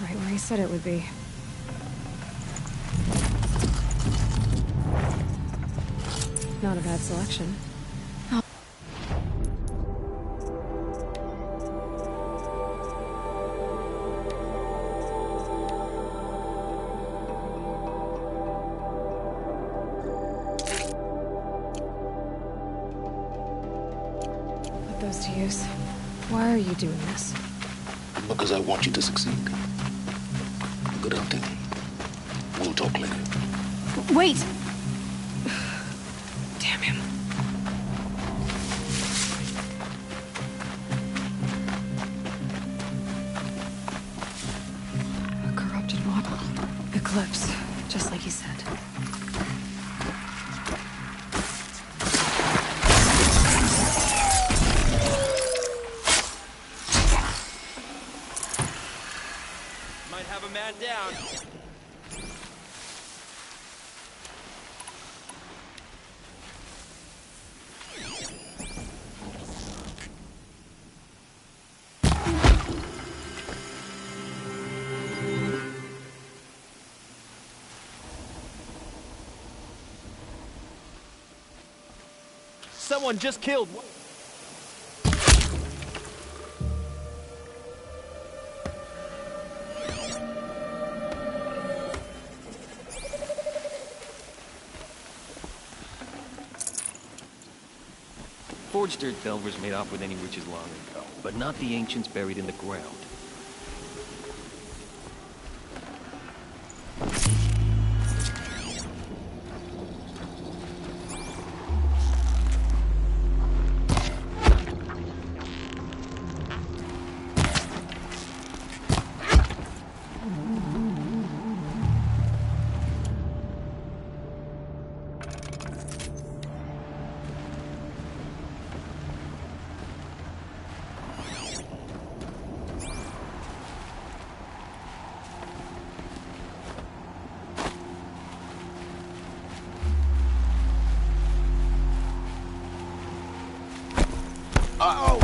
Right where he said it would be. Not a bad selection. Put those to use. Why are you doing this? Because I want you to succeed. Good hunting. We'll talk later. Wait! Damn him. A corrupted model. Eclipse, just like he said. Might have a man down. Someone just killed. Forged dirt delvers made off with any riches long ago, but not the ancients buried in the ground. Uh-oh!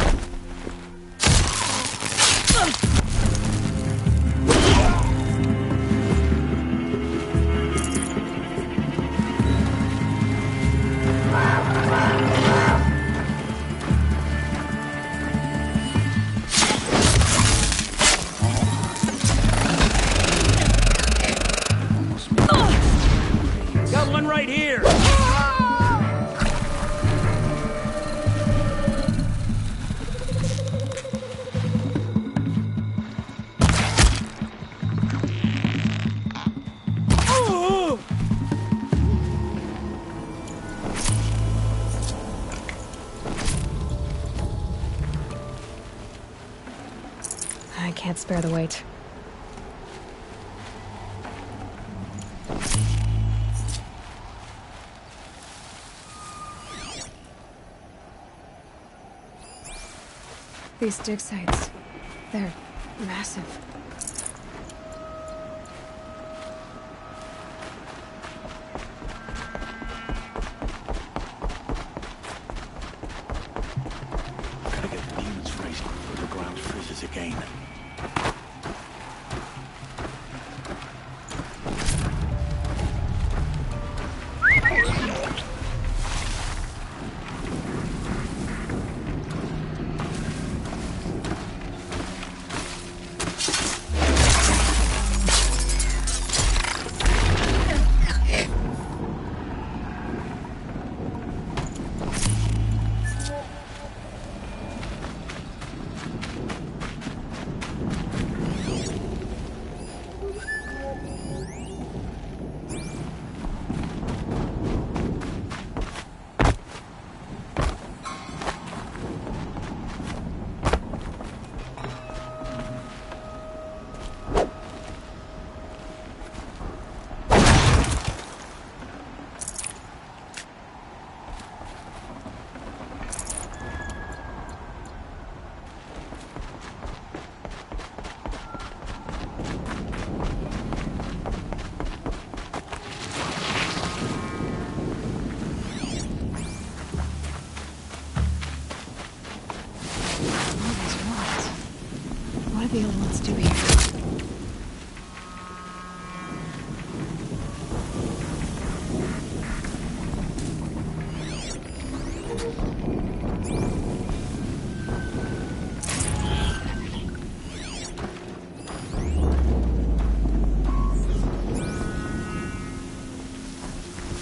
Got one right here. I can't spare the weight. These dig sites, they're massive. Gotta get the demons raised before the ground freezes again. What do the old ones do here?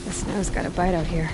The snow's got a bite out here.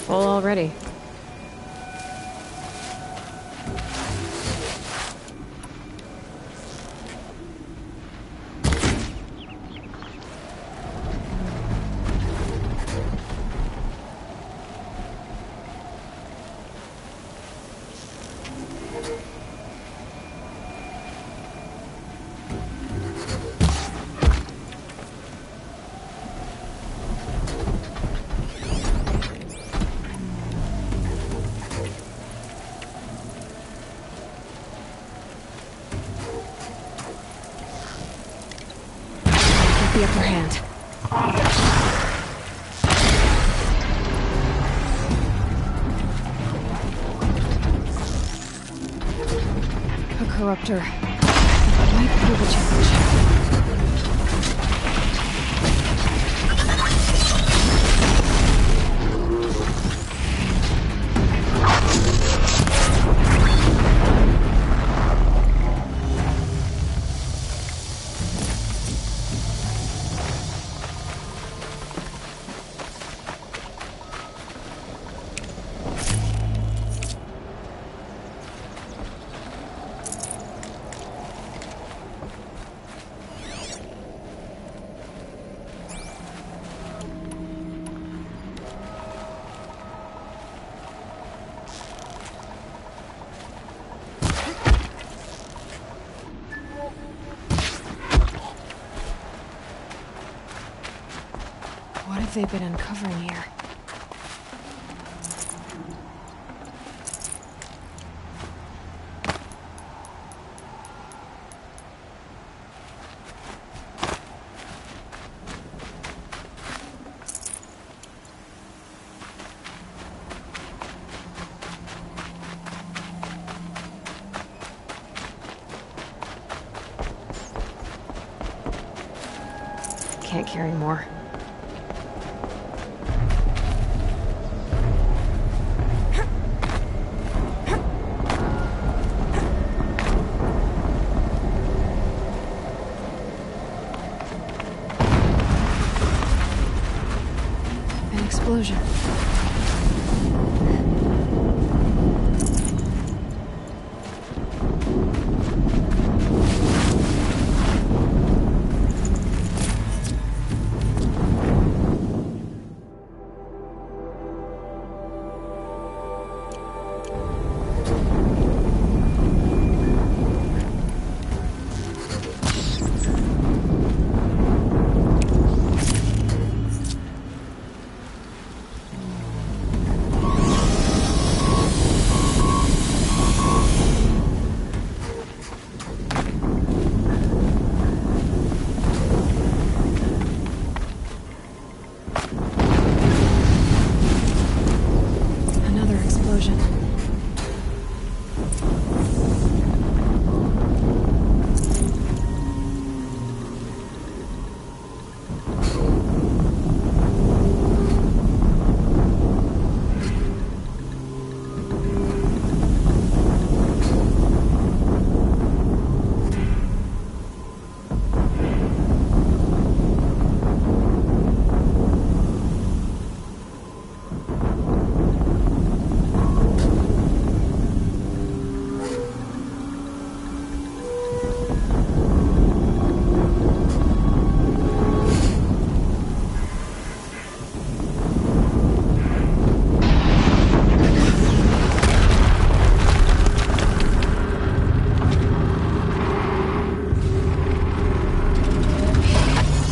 Full already. The upper hand. A corruptor. Might prove a challenge. What have they been uncovering here? Can't carry more. explosion. Another explosion.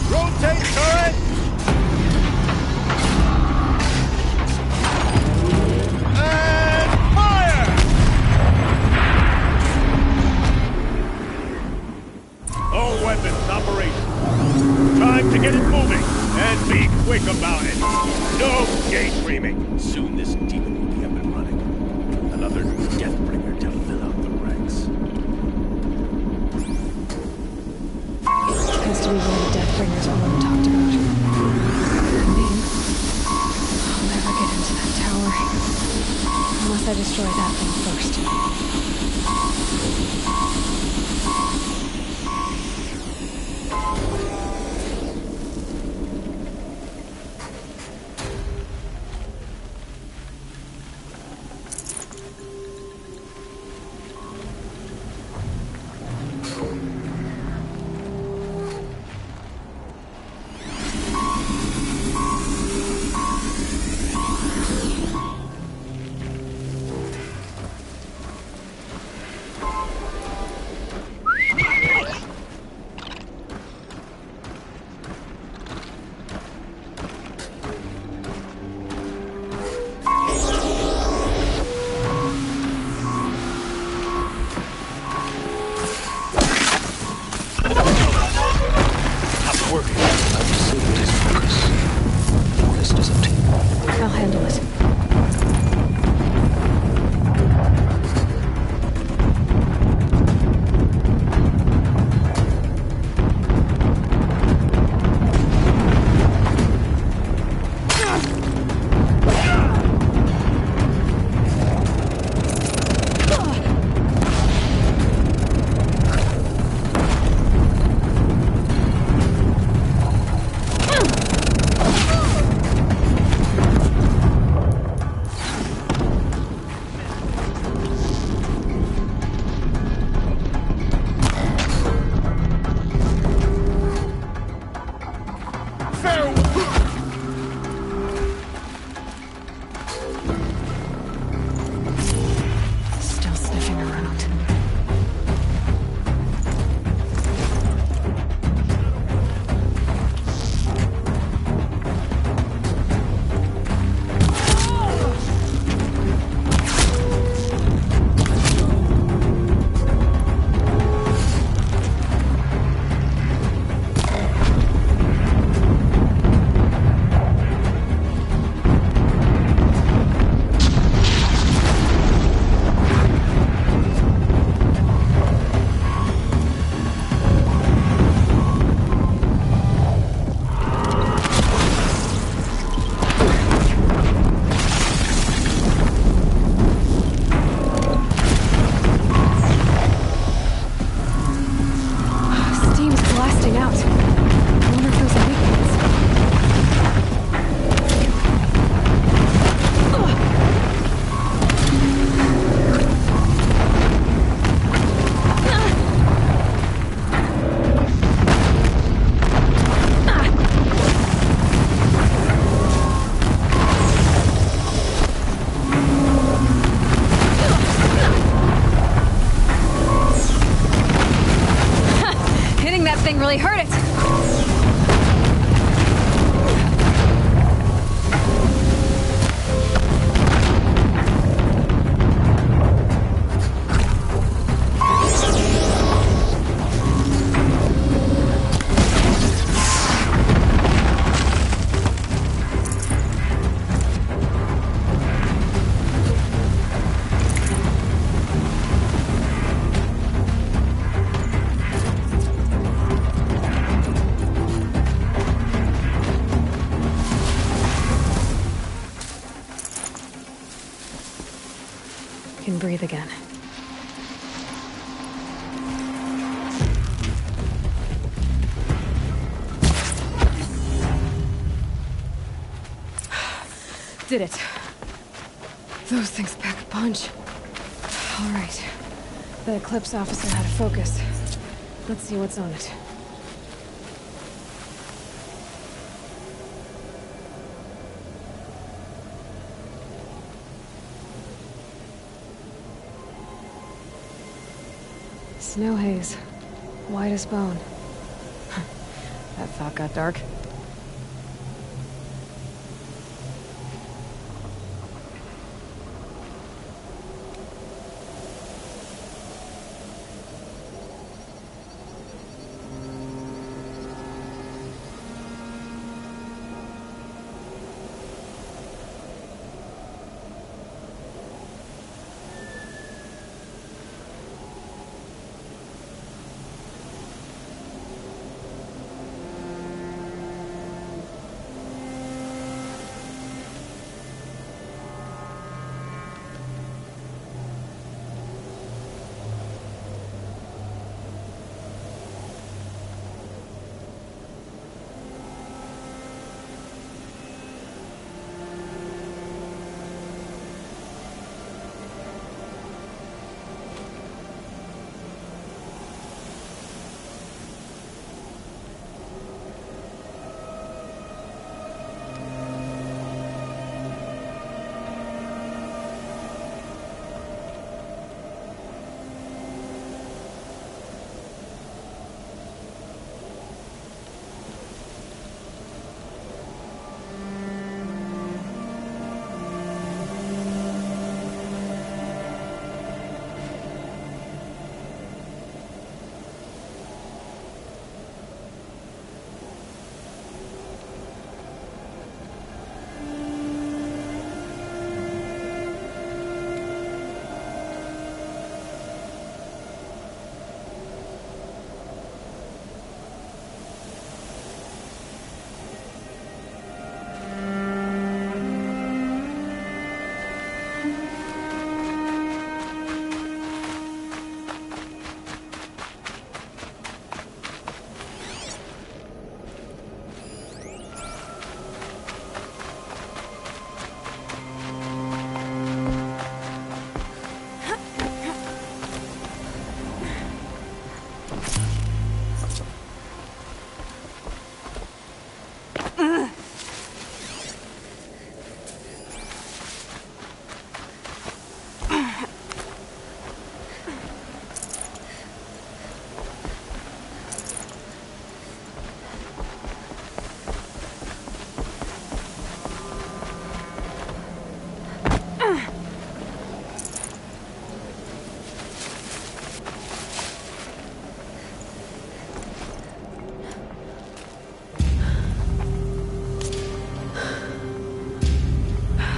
Rotate turret! And fire! All weapons operational. Time to get it moving. And be quick about it. No daydreaming. Soon this demon will be up and running. Another Deathbringer to fill out the ranks. Has to be one of the Deathbringers Owen talked about. Name. I'll never get into that tower. Unless I destroy that thing first. breathe again. Did it. Those things pack a punch. All right. The Eclipse officer had a focus. Let's see what's on it. Snow haze. White as bone. That thought got dark.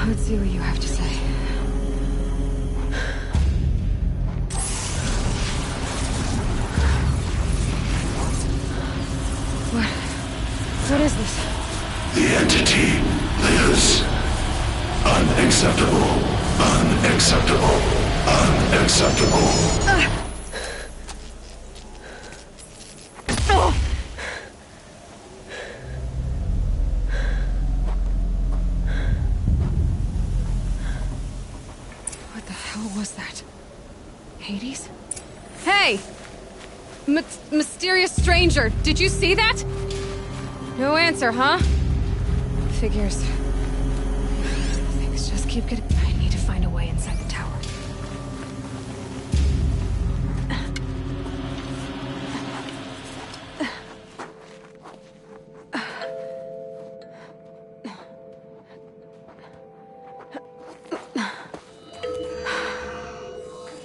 Let's see what you have to say. What is this? The entity lives. Unacceptable. Unacceptable. Unacceptable. What the hell was that? Hades? Hey! Mysterious stranger, did you see that? No answer, huh? Figures. Things just keep getting... I need to find a way inside the tower.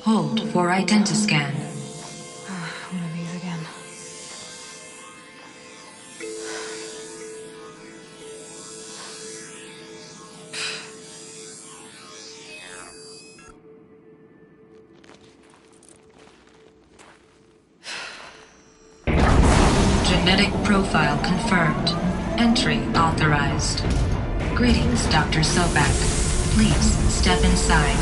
Hold for identiscan. One of these again. Genetic profile confirmed. Entry authorized. Greetings, Dr. Sobek. Please step inside.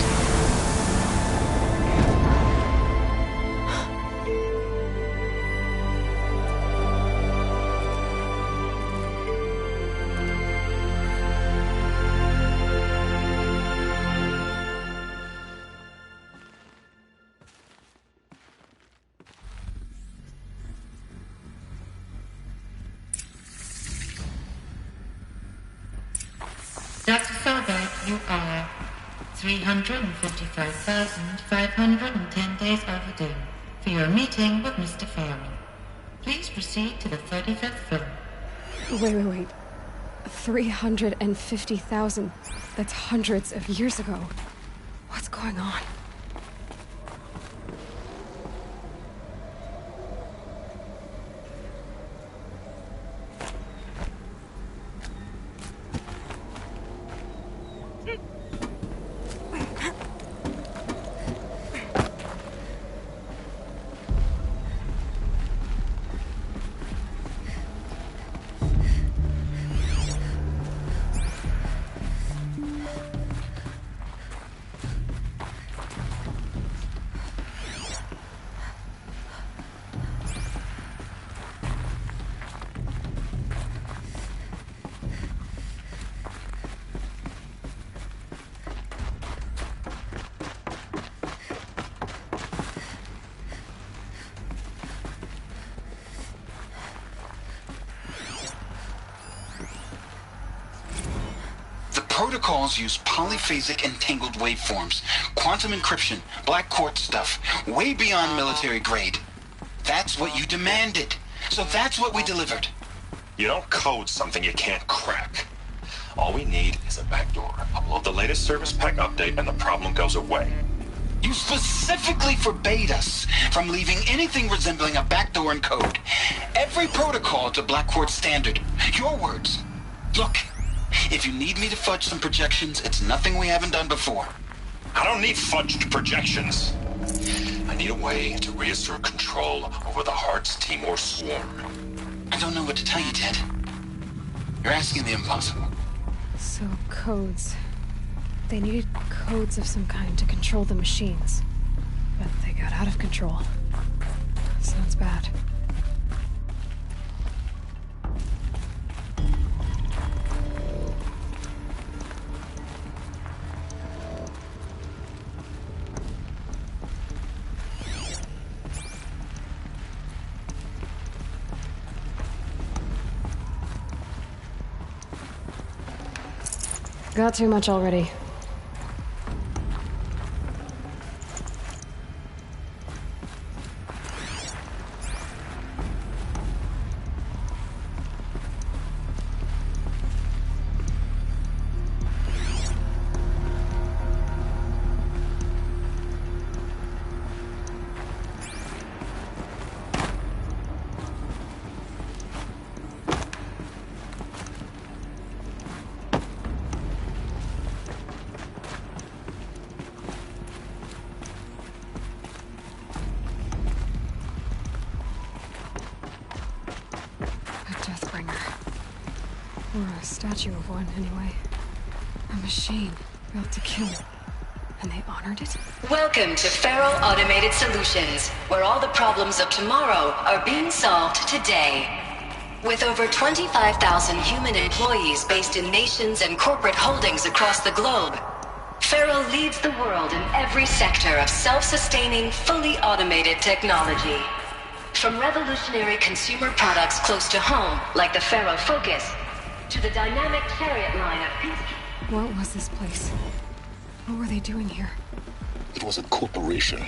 You are 355,510 days overdue for your meeting with Mr. Farrell. Please proceed to the 35th floor. Wait. 350,000. That's hundreds of years ago. What's going on? Protocols use polyphasic entangled waveforms, quantum encryption, black quartz stuff, way beyond military grade. That's what you demanded. So that's what we delivered. You don't code something you can't crack. All we need is a backdoor. Upload the latest service pack update and the problem goes away. You specifically forbade us from leaving anything resembling a backdoor in code. Every protocol to Black Quartz standard. Your words. Look. If you need me to fudge some projections, it's nothing we haven't done before. I don't need fudged projections. I need a way to reassert control over the Heart's Timor swarm. I don't know what to tell you, Ted. You're asking the impossible. So, codes. They needed codes of some kind to control the machines. But they got out of control. Sounds bad. Got too much already. Or a statue of one, anyway. A machine built to kill. And they honored it? Welcome to Feral Automated Solutions, where all the problems of tomorrow are being solved today. With over 25,000 human employees based in nations and corporate holdings across the globe, Feral leads the world in every sector of self-sustaining, fully automated technology. From revolutionary consumer products close to home, like the Feral Focus, to the dynamic chariot line of peace. What was this place? What were they doing here? It was a corporation.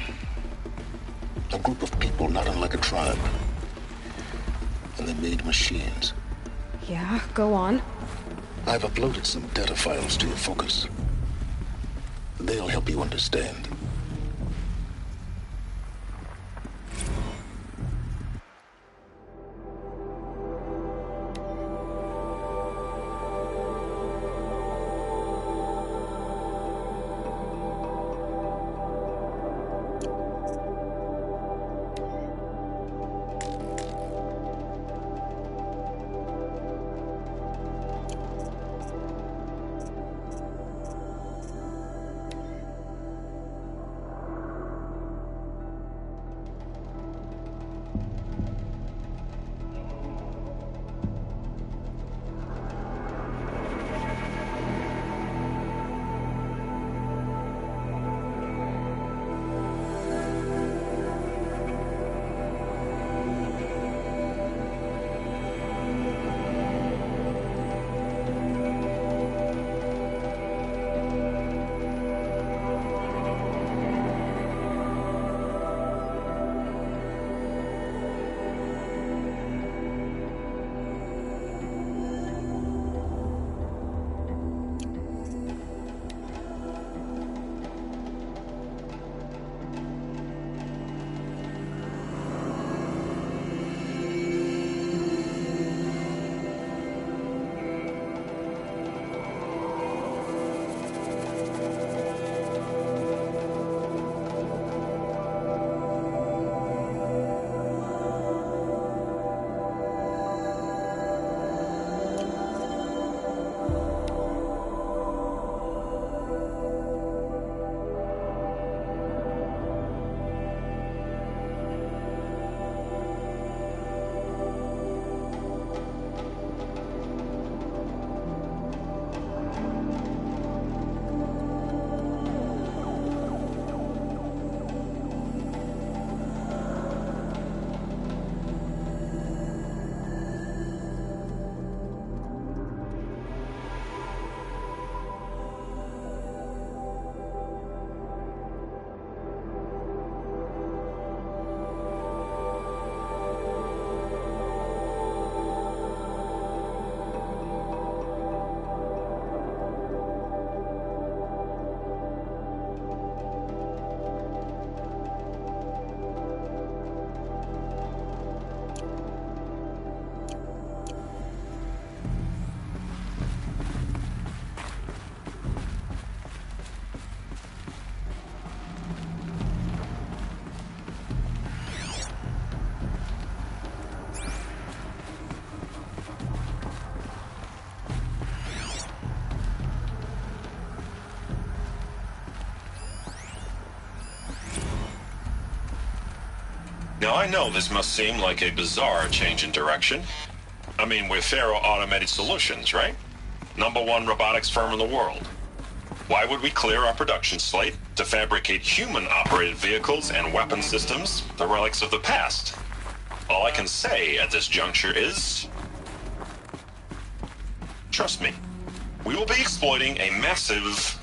A group of people not unlike a tribe. And they made machines. Yeah, go on. I've uploaded some data files to your Focus. They'll help you understand. Now, I know this must seem like a bizarre change in direction. I mean, we're Faro Automated Solutions, right? #1 robotics firm in the world. Why would we clear our production slate to fabricate human-operated vehicles and weapon systems, the relics of the past? All I can say at this juncture is... trust me, we will be exploiting a massive,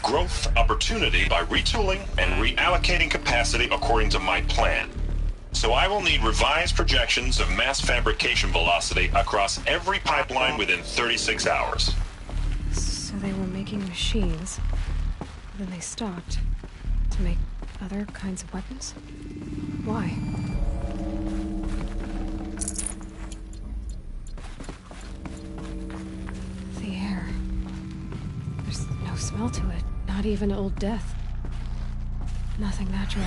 growth opportunity by retooling and reallocating capacity according to my plan. So I will need revised projections of mass fabrication velocity across every pipeline within 36 hours. So they were making machines, then they stopped to make other kinds of weapons? Why? The air. There's no smell to it, not even old death. Nothing natural.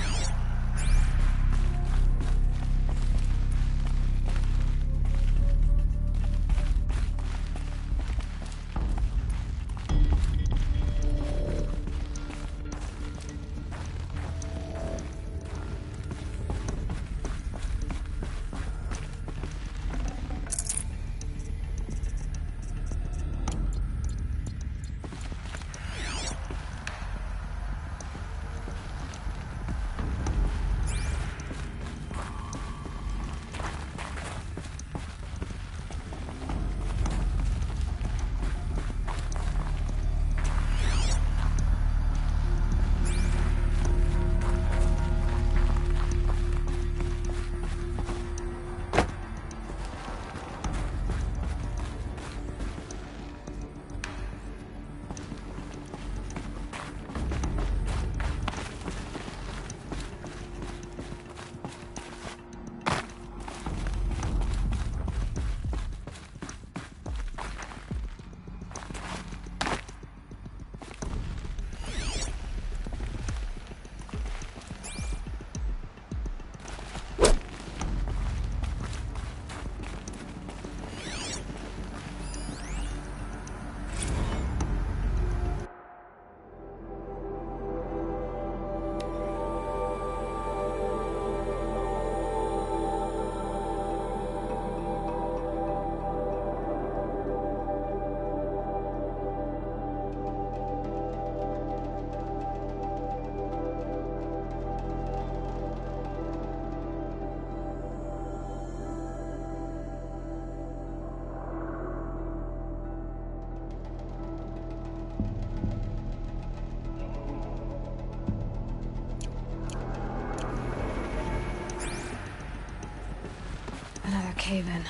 Another cave-in.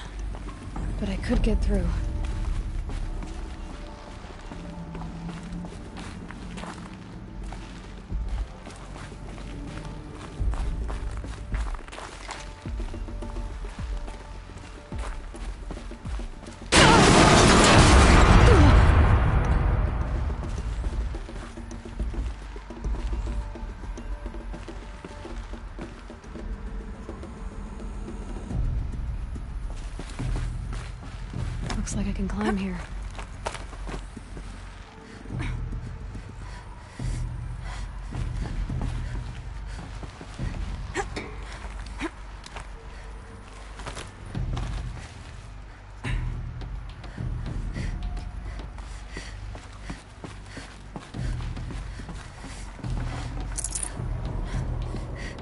But I could get through. Looks like I can climb here.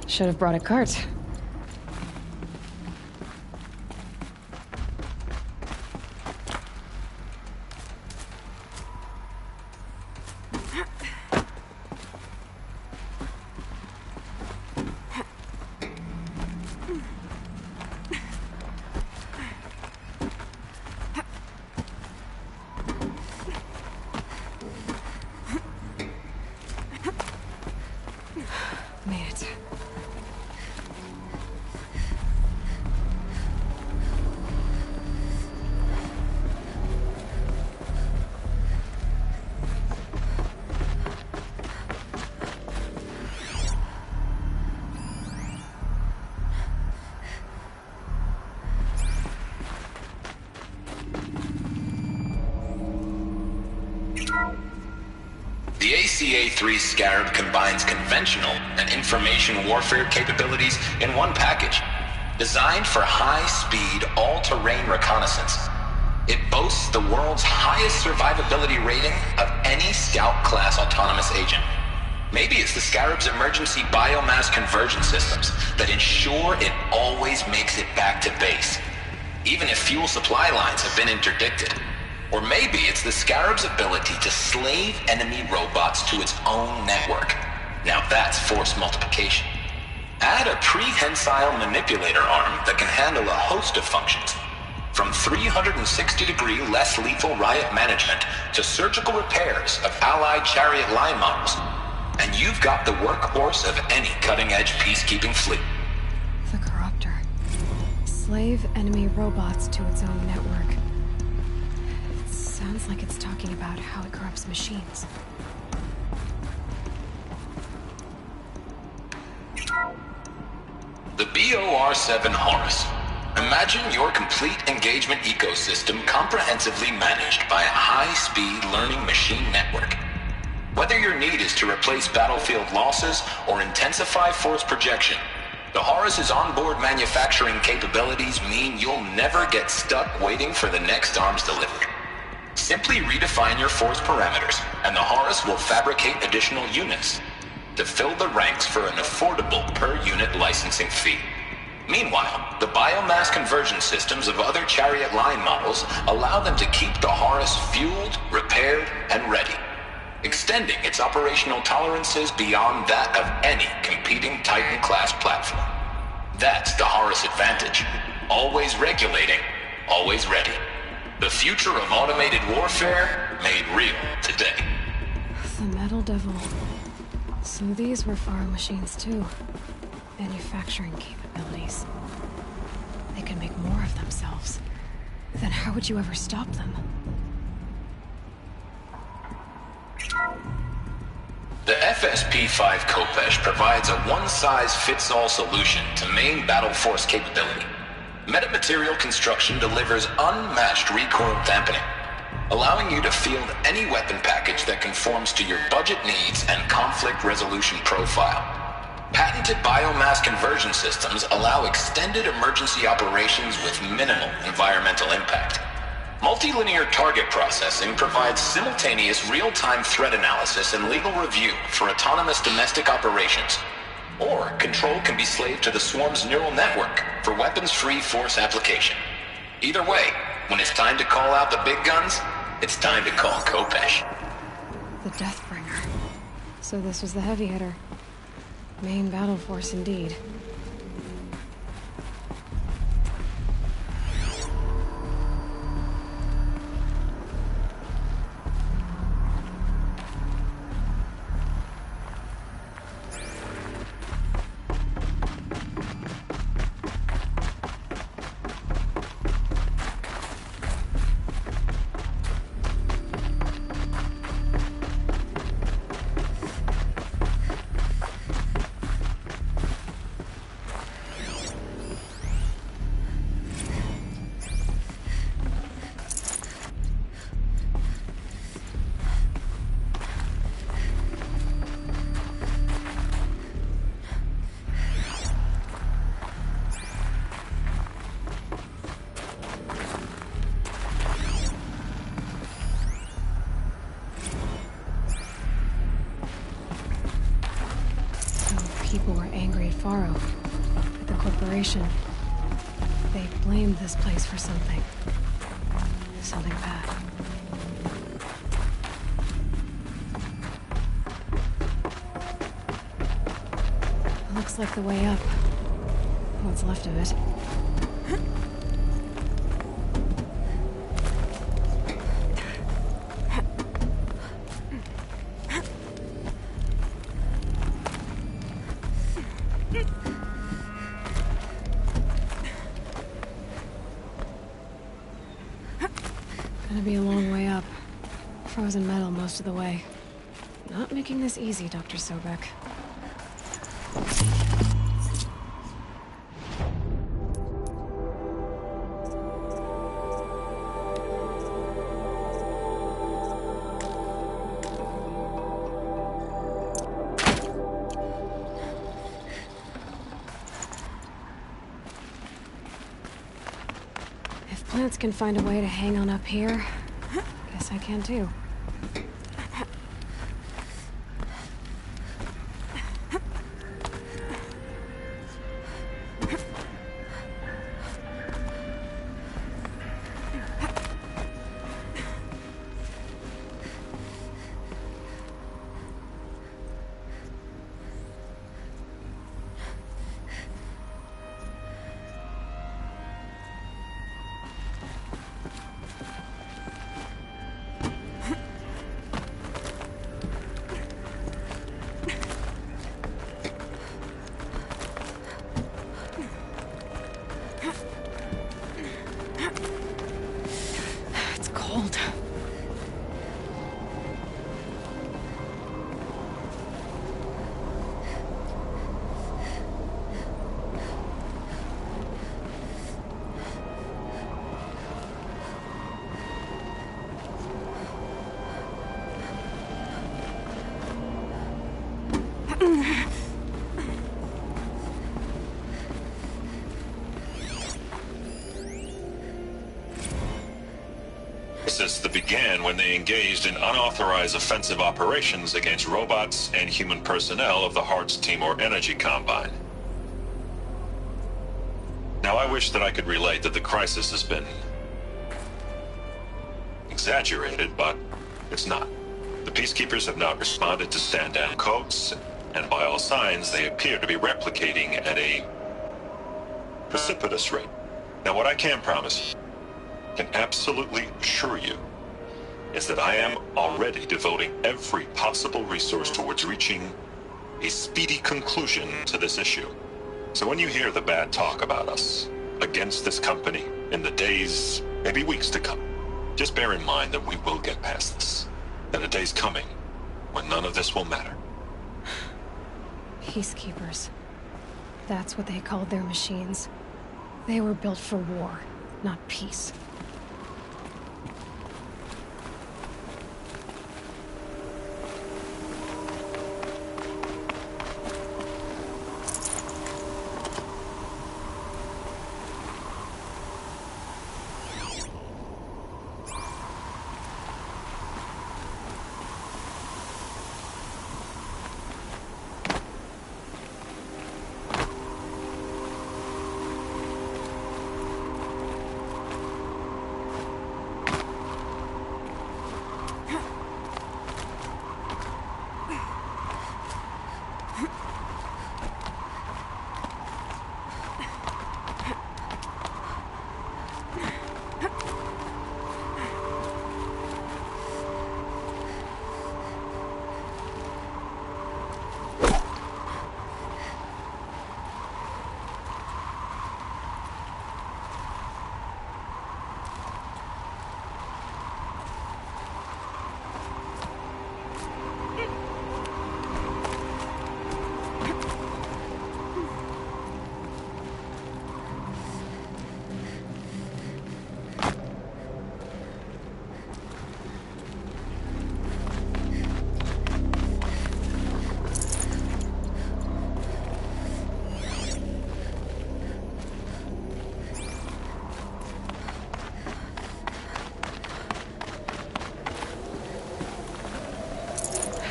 Should have brought a cart. Made it. SCP-3 Scarab combines conventional and information warfare capabilities in one package. Designed for high-speed, all-terrain reconnaissance, it boasts the world's highest survivability rating of any Scout-class autonomous agent. Maybe it's the Scarab's emergency biomass conversion systems that ensure it always makes it back to base, even if fuel supply lines have been interdicted. Or maybe it's the Scarab's ability to slave enemy robots to its own network. Now that's force multiplication. Add a prehensile manipulator arm that can handle a host of functions, from 360-degree less lethal riot management to surgical repairs of Allied chariot line models, and you've got the workhorse of any cutting-edge peacekeeping fleet. The Corruptor. Slave enemy robots to its own network. It sounds like it's talking about how it corrupts machines. The BOR-7 Horus. Imagine your complete engagement ecosystem comprehensively managed by a high-speed learning machine network. Whether your need is to replace battlefield losses or intensify force projection, the Horus's onboard manufacturing capabilities mean you'll never get stuck waiting for the next arms delivery. Simply redefine your force parameters, and the Horus will fabricate additional units to fill the ranks for an affordable per-unit licensing fee. Meanwhile, the biomass conversion systems of other chariot line models allow them to keep the Horus fueled, repaired, and ready, extending its operational tolerances beyond that of any competing Titan-class platform. That's the Horus advantage. Always regulating, always ready. The future of automated warfare made real today. The Metal Devil. So these were Faro machines too. Manufacturing capabilities. They could make more of themselves. Then how would you ever stop them? The FSP-5 Khopesh provides a one-size-fits-all solution to main battle force capability. Metamaterial construction delivers unmatched recoil dampening, allowing you to field any weapon package that conforms to your budget needs and conflict resolution profile. Patented biomass conversion systems allow extended emergency operations with minimal environmental impact. Multilinear target processing provides simultaneous real-time threat analysis and legal review for autonomous domestic operations. Or control can be slaved to the Swarm's neural network for weapons-free force application. Either way, when it's time to call out the big guns, it's time to call Khopesh. The Deathbringer. So this was the heavy hitter. Main battle force indeed. People were angry at Faro, at the corporation. They blamed this place for something. Something bad. Looks like the way up. What's left of it. Gonna be a long way up. Frozen metal most of the way. Not making this easy, Dr. Sobek. plants can find a way to hang on up here, guess I can too. It's cold. That began when they engaged in unauthorized offensive operations against robots and human personnel of the Hearts Timor Energy Combine. Now, I wish that I could relate that the crisis has been exaggerated, but it's not. The Peacekeepers have not responded to stand-down codes, and by all signs, they appear to be replicating at a precipitous rate. Now, what I can promise, can absolutely assure you, is that I am already devoting every possible resource towards reaching a speedy conclusion to this issue. So when you hear the bad talk about us against this company in the days, maybe weeks to come, just bear in mind that we will get past this. That a day's coming when none of this will matter. Peacekeepers. That's what they called their machines. They were built for war, not peace.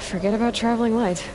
Forget about traveling light.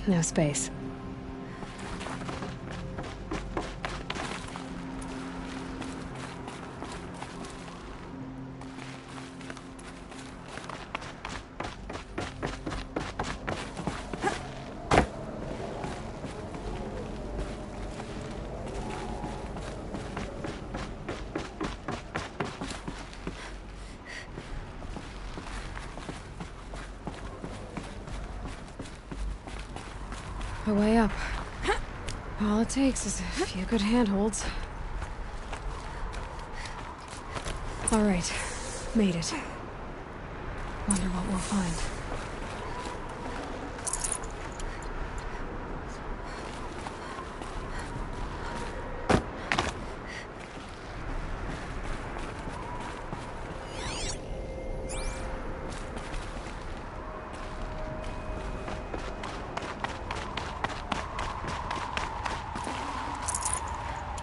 No space. A way up. All it takes is a few good handholds. All right, made it. Wonder what we'll find.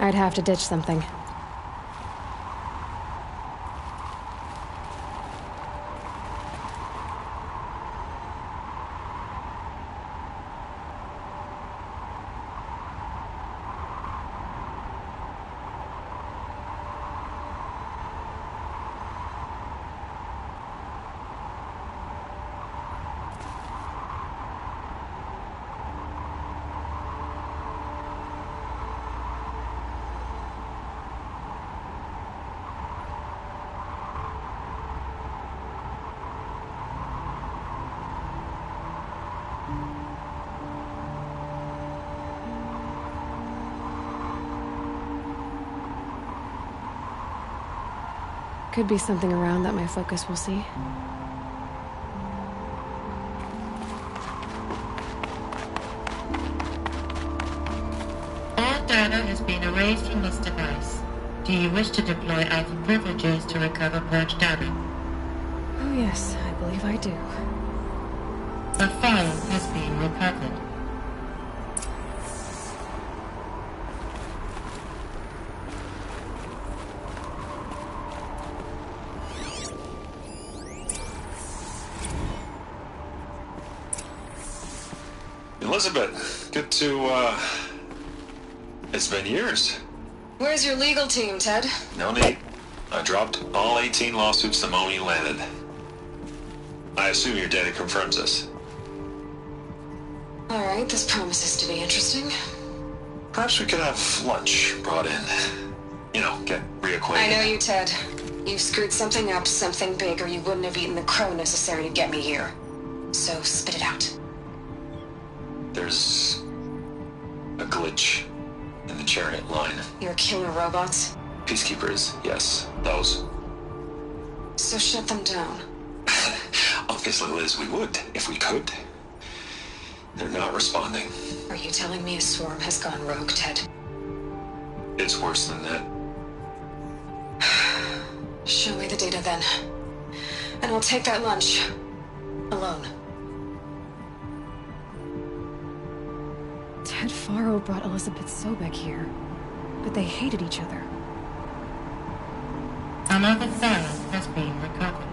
I'd have to ditch something. Could be something around that my focus will see. All data has been erased from this device. Do you wish to deploy Alpha privileges to recover purged data? Oh yes, I believe I do. The file has been recovered. Elizabeth, good to, it's been years. Where's your legal team, Ted? No need. I dropped all 18 lawsuits the moment you landed. I assume your data confirms this. Alright, this promises to be interesting. Perhaps we could have lunch brought in. You know, get reacquainted. I know you, Ted. You've screwed something up, something big, or you wouldn't have eaten the crow necessary to get me here. So, spit it out. There's a glitch in the chariot line. Your killer robots? Peacekeepers, yes, those. So shut them down. Obviously, Liz, we would, if we could. They're not responding. Are you telling me a swarm has gone rogue, Ted? It's worse than that. Show me the data then. And I'll take that lunch. Alone. Ted Faro brought Elizabeth Sobek here, but they hated each other. Another file has been recovered.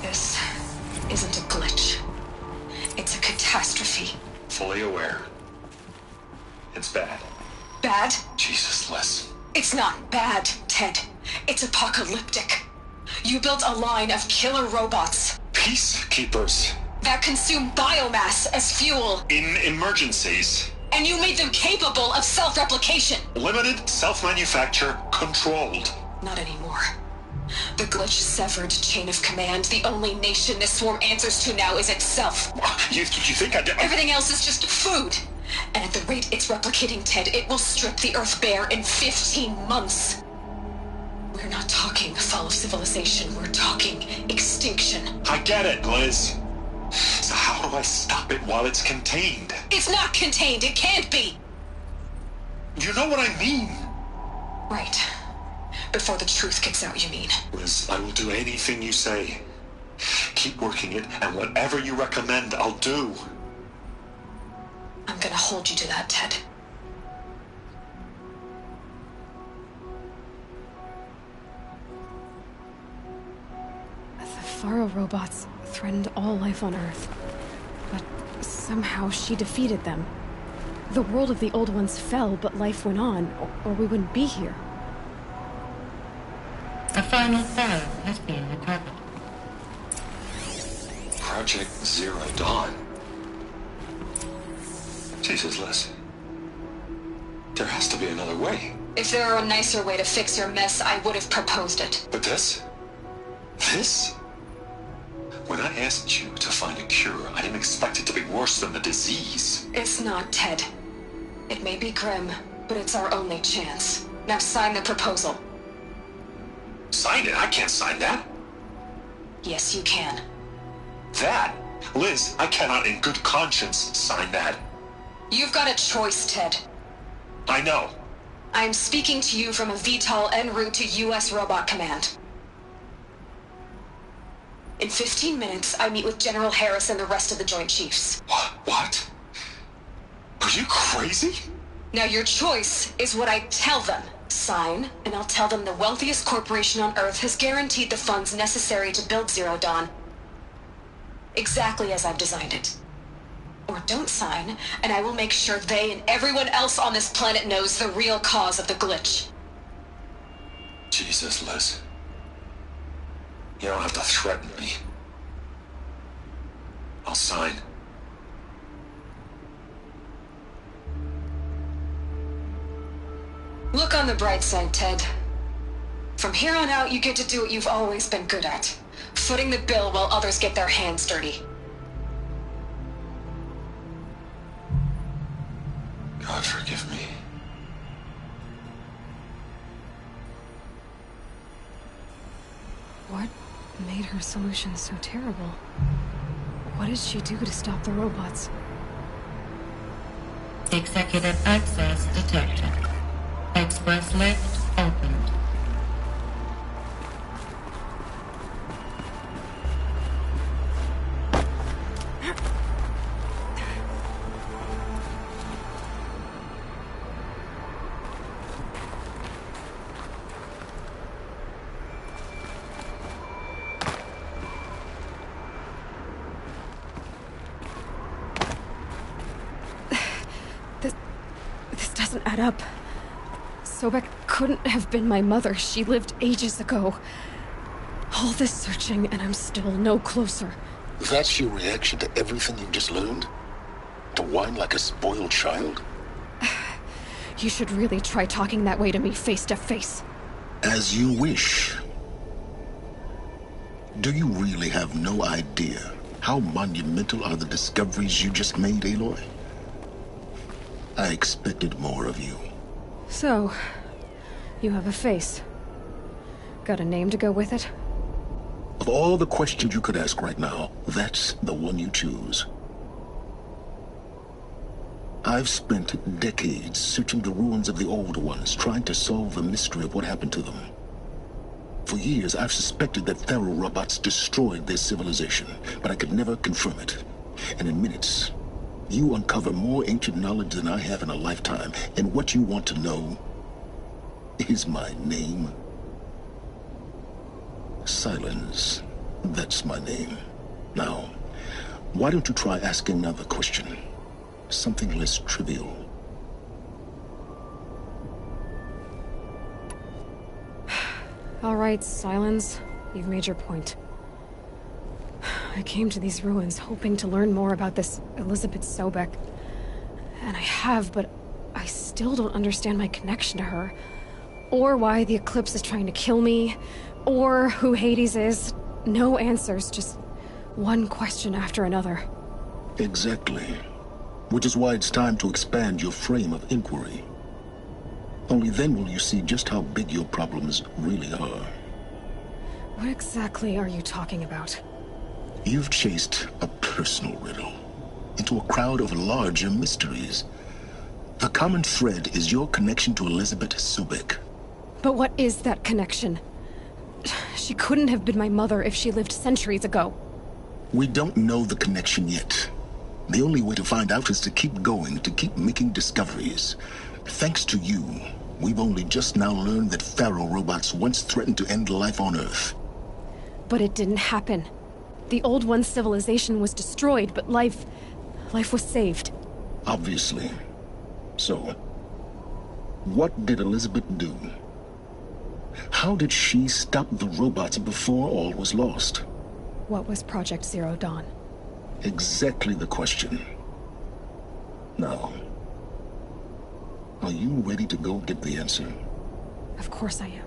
This isn't a glitch. It's a catastrophe. Fully aware. It's bad. Bad? Jesus, Liz. It's not bad, Ted. It's apocalyptic. You built a line of killer robots. Peacekeepers. That consume biomass as fuel. In emergencies. And you made them capable of self-replication. Limited, self-manufacture, controlled. Not anymore. The glitch severed chain of command. The only nation this swarm answers to now is itself. You think I did? Everything else is just food. And at the rate it's replicating, Ted, it will strip the Earth bare in 15 months. We're not talking fall of civilization. We're talking extinction. I get it, Liz. So how do I stop it while it's contained? It's not contained. It can't be. You know what I mean? Right. Before the truth gets out, you mean? Liz, I will do anything you say. Keep working it, and whatever you recommend, I'll do. I'm gonna hold you to that, Ted. The Faro robots threatened all life on Earth. But somehow she defeated them. The world of the Old Ones fell, but life went on, or we wouldn't be here. A final Pharaoh has been recovered. Project Zero Dawn. Jesus, Liz. There has to be another way. If there were a nicer way to fix your mess, I would have proposed it. But this? This? When I asked you to find a cure, I didn't expect it to be worse than the disease. It's not, Ted. It may be grim, but it's our only chance. Now sign the proposal. Sign it? I can't sign that. Yes, you can. That? Liz, I cannot in good conscience sign that. You've got a choice, Ted. I know. I am speaking to you from a VTOL en route to U.S. Robot Command. In 15 minutes, I meet with General Harris and the rest of the Joint Chiefs. What? Are you crazy? Now your choice is what I tell them. Sign, and I'll tell them the wealthiest corporation on Earth has guaranteed the funds necessary to build Zero Dawn. Exactly as I've designed it. Or don't sign, and I will make sure they and everyone else on this planet knows the real cause of the glitch. Jesus, Liz. You don't have to threaten me. I'll sign. Look on the bright side, Ted. From here on out, you get to do what you've always been good at. Footing the bill while others get their hands dirty. God forgive me. What made her solution so terrible? What did she do to stop the robots? Executive access detected. Express lift opened. This doesn't add up. Sobek couldn't have been my mother. She lived ages ago. All this searching, and I'm still no closer. That's your reaction to everything you've just learned? To whine like a spoiled child? You should really try talking that way to me face to face. As you wish. Do you really have no idea how monumental are the discoveries you just made, Aloy? I expected more of you. So, you have a face. Got a name to go with it? Of all the questions you could ask right now, that's the one you choose. I've spent decades searching the ruins of the Old Ones, trying to solve the mystery of what happened to them. For years, I've suspected that Faro robots destroyed their civilization, but I could never confirm it. And in minutes, you uncover more ancient knowledge than I have in a lifetime, and what you want to know is my name. Silence. That's my name. Now, why don't you try asking another question? Something less trivial. All right, Silence. You've made your point. I came to these ruins hoping to learn more about this Elizabeth Sobek. And I have, but I still don't understand my connection to her. Or why the Eclipse is trying to kill me. Or who Hades is. No answers, just one question after another. Exactly. Which is why it's time to expand your frame of inquiry. Only then will you see just how big your problems really are. What exactly are you talking about? You've chased a personal riddle into a crowd of larger mysteries. The common thread is your connection to Elizabeth Sobek. But what is that connection? She couldn't have been my mother if she lived centuries ago. We don't know the connection yet. The only way to find out is to keep going, to keep making discoveries. Thanks to you, we've only just now learned that Faro robots once threatened to end life on Earth. But it didn't happen. The Old One's civilization was destroyed, but life was saved. Obviously. So, what did Elizabeth do? How did she stop the robots before all was lost? What was Project Zero Dawn? Exactly the question. Now, are you ready to go get the answer? Of course I am.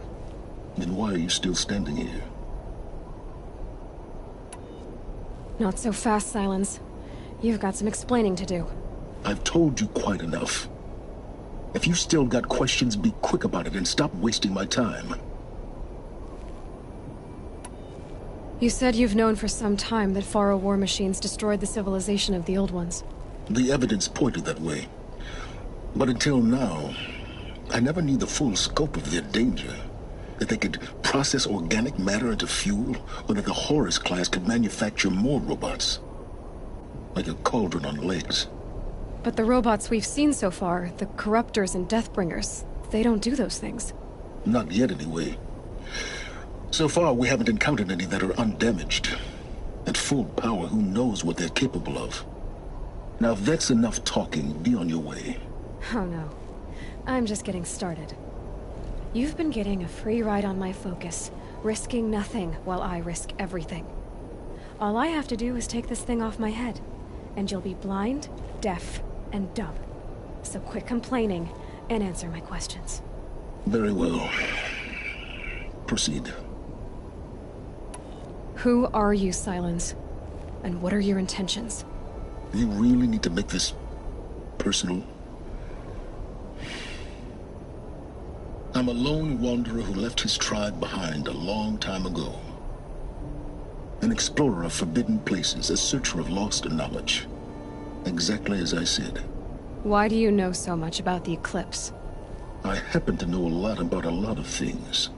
Then why are you still standing here? Not so fast, Silence. You've got some explaining to do. I've told you quite enough. If you still got questions, be quick about it and stop wasting my time. You said you've known for some time that Faro war machines destroyed the civilization of the Old Ones. The evidence pointed that way. But until now, I never knew the full scope of their danger. That they could process organic matter into fuel, or that the Horus class could manufacture more robots. Like a cauldron on legs. But the robots we've seen so far, the Corruptors and Deathbringers, they don't do those things. Not yet, anyway. So far, we haven't encountered any that are undamaged. At full power, who knows what they're capable of? Now, if that's enough talking, be on your way. Oh no. I'm just getting started. You've been getting a free ride on my focus, risking nothing while I risk everything. All I have to do is take this thing off my head, and you'll be blind, deaf, and dumb. So quit complaining and answer my questions. Very well. Proceed. Who are you, Silence? And what are your intentions? You really need to make this personal? I'm a lone wanderer who left his tribe behind a long time ago. An explorer of forbidden places, a searcher of lost knowledge. Exactly as I said. Why do you know so much about the Eclipse? I happen to know a lot about a lot of things.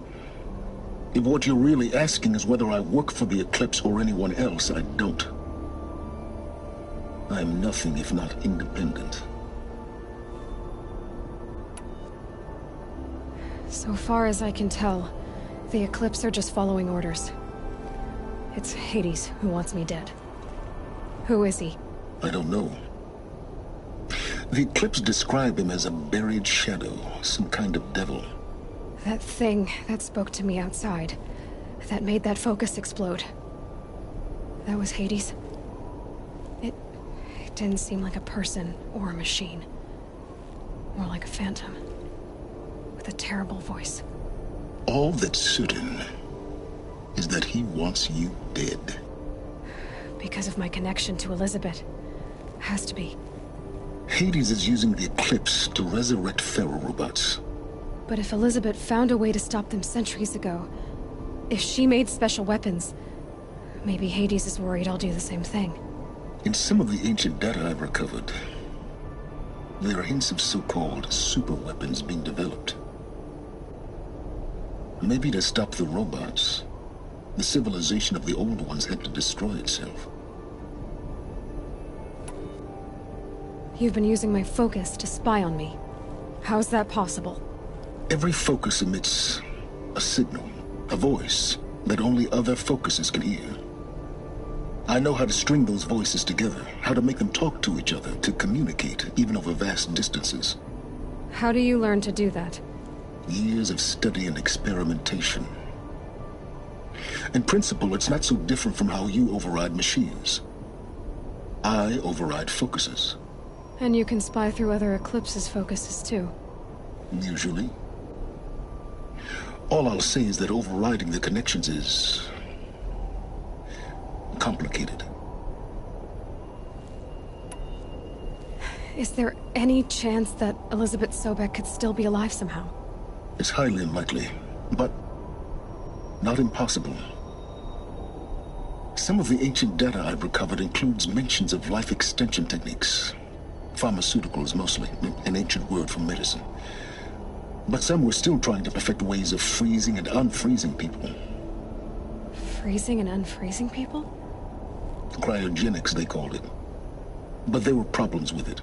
If what you're really asking is whether I work for the Eclipse or anyone else, I don't. I am nothing if not independent. So far as I can tell, the Eclipse are just following orders. It's Hades who wants me dead. Who is he? I don't know. The Eclipse describe him as a buried shadow, some kind of devil. That thing that spoke to me outside, that made that focus explode. That was Hades? It didn't seem like a person or a machine. More like a phantom. With a terrible voice. All that's certain is that he wants you dead. Because of my connection to Elizabeth. Has to be. Hades is using the Eclipse to resurrect Faro robots. But if Elizabeth found a way to stop them centuries ago, if she made special weapons, maybe Hades is worried I'll do the same thing. In some of the ancient data I've recovered, there are hints of so-called super weapons being developed. Maybe to stop the robots, the civilization of the Old Ones had to destroy itself. You've been using my focus to spy on me. How's that possible? Every focus emits a signal, a voice, that only other focuses can hear. I know how to string those voices together, how to make them talk to each other, to communicate, even over vast distances. How do you learn to do that? Years of study and experimentation. In principle, it's not so different from how you override machines. I override focuses. And you can spy through other Eclipse's focuses too. Usually. All I'll say is that overriding the connections is complicated. Is there any chance that Elizabeth Sobek could still be alive somehow? It's highly unlikely, but not impossible. Some of the ancient data I've recovered includes mentions of life extension techniques. Pharmaceuticals, mostly, an ancient word for medicine. But some were still trying to perfect ways of freezing and unfreezing people. Freezing and unfreezing people? Cryogenics, they called it. But there were problems with it.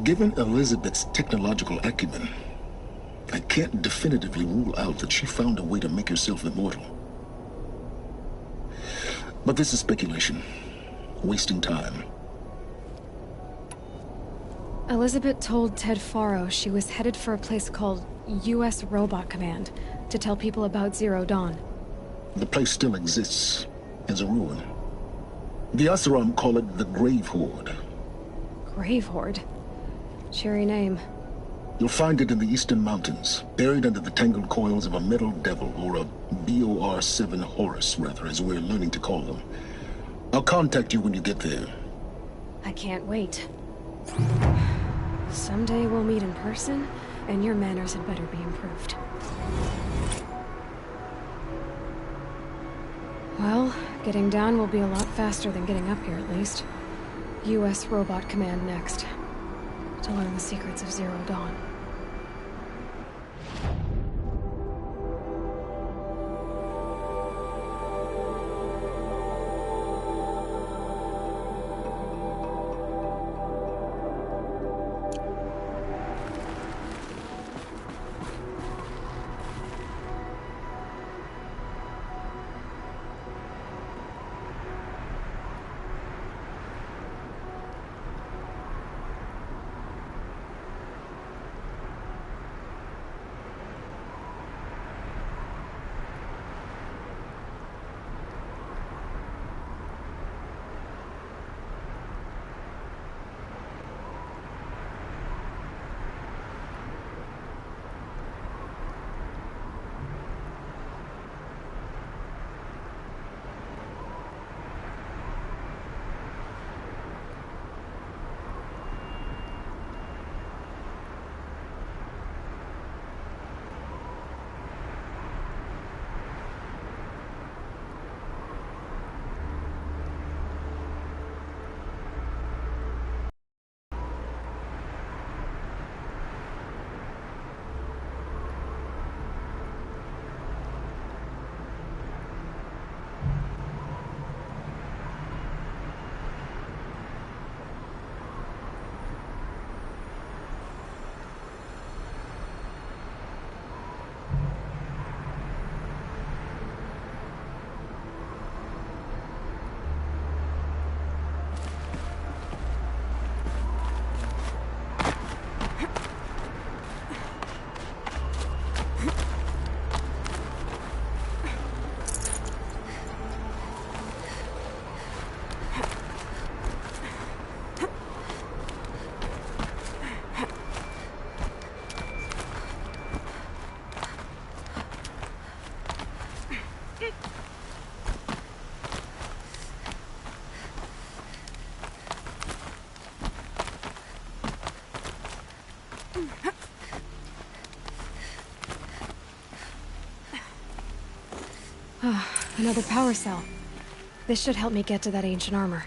Given Elizabeth's technological acumen, I can't definitively rule out that she found a way to make herself immortal. But this is speculation. Wasting time. Elizabeth told Ted Faro she was headed for a place called U.S. Robot Command to tell people about Zero Dawn. The place still exists as a ruin. The Oseram call it the Grave Horde. Grave Horde? Cheery name. You'll find it in the Eastern Mountains, buried under the tangled coils of a Metal Devil, or a BOR-7 Horus, rather, as we're learning to call them. I'll contact you when you get there. I can't wait. Someday we'll meet in person, and your manners had better be improved. Well, getting down will be a lot faster than getting up here, at least. U.S. Robot Command next. To learn the secrets of Zero Dawn. Another power cell. This should help me get to that ancient armor.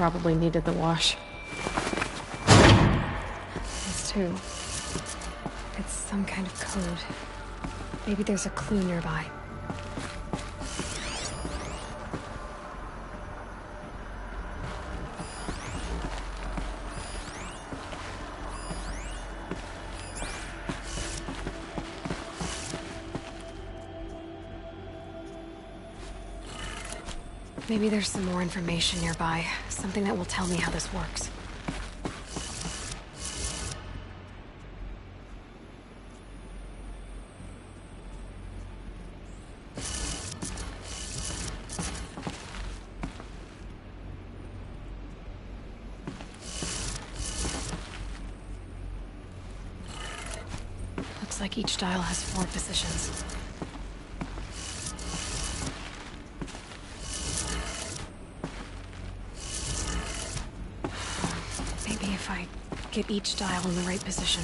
probably needed the wash. This too. It's some kind of code. Maybe there's a clue nearby. Maybe there's some more information nearby. Something that will tell me how this works. Looks like each dial has 4 positions. Get each dial in the right position.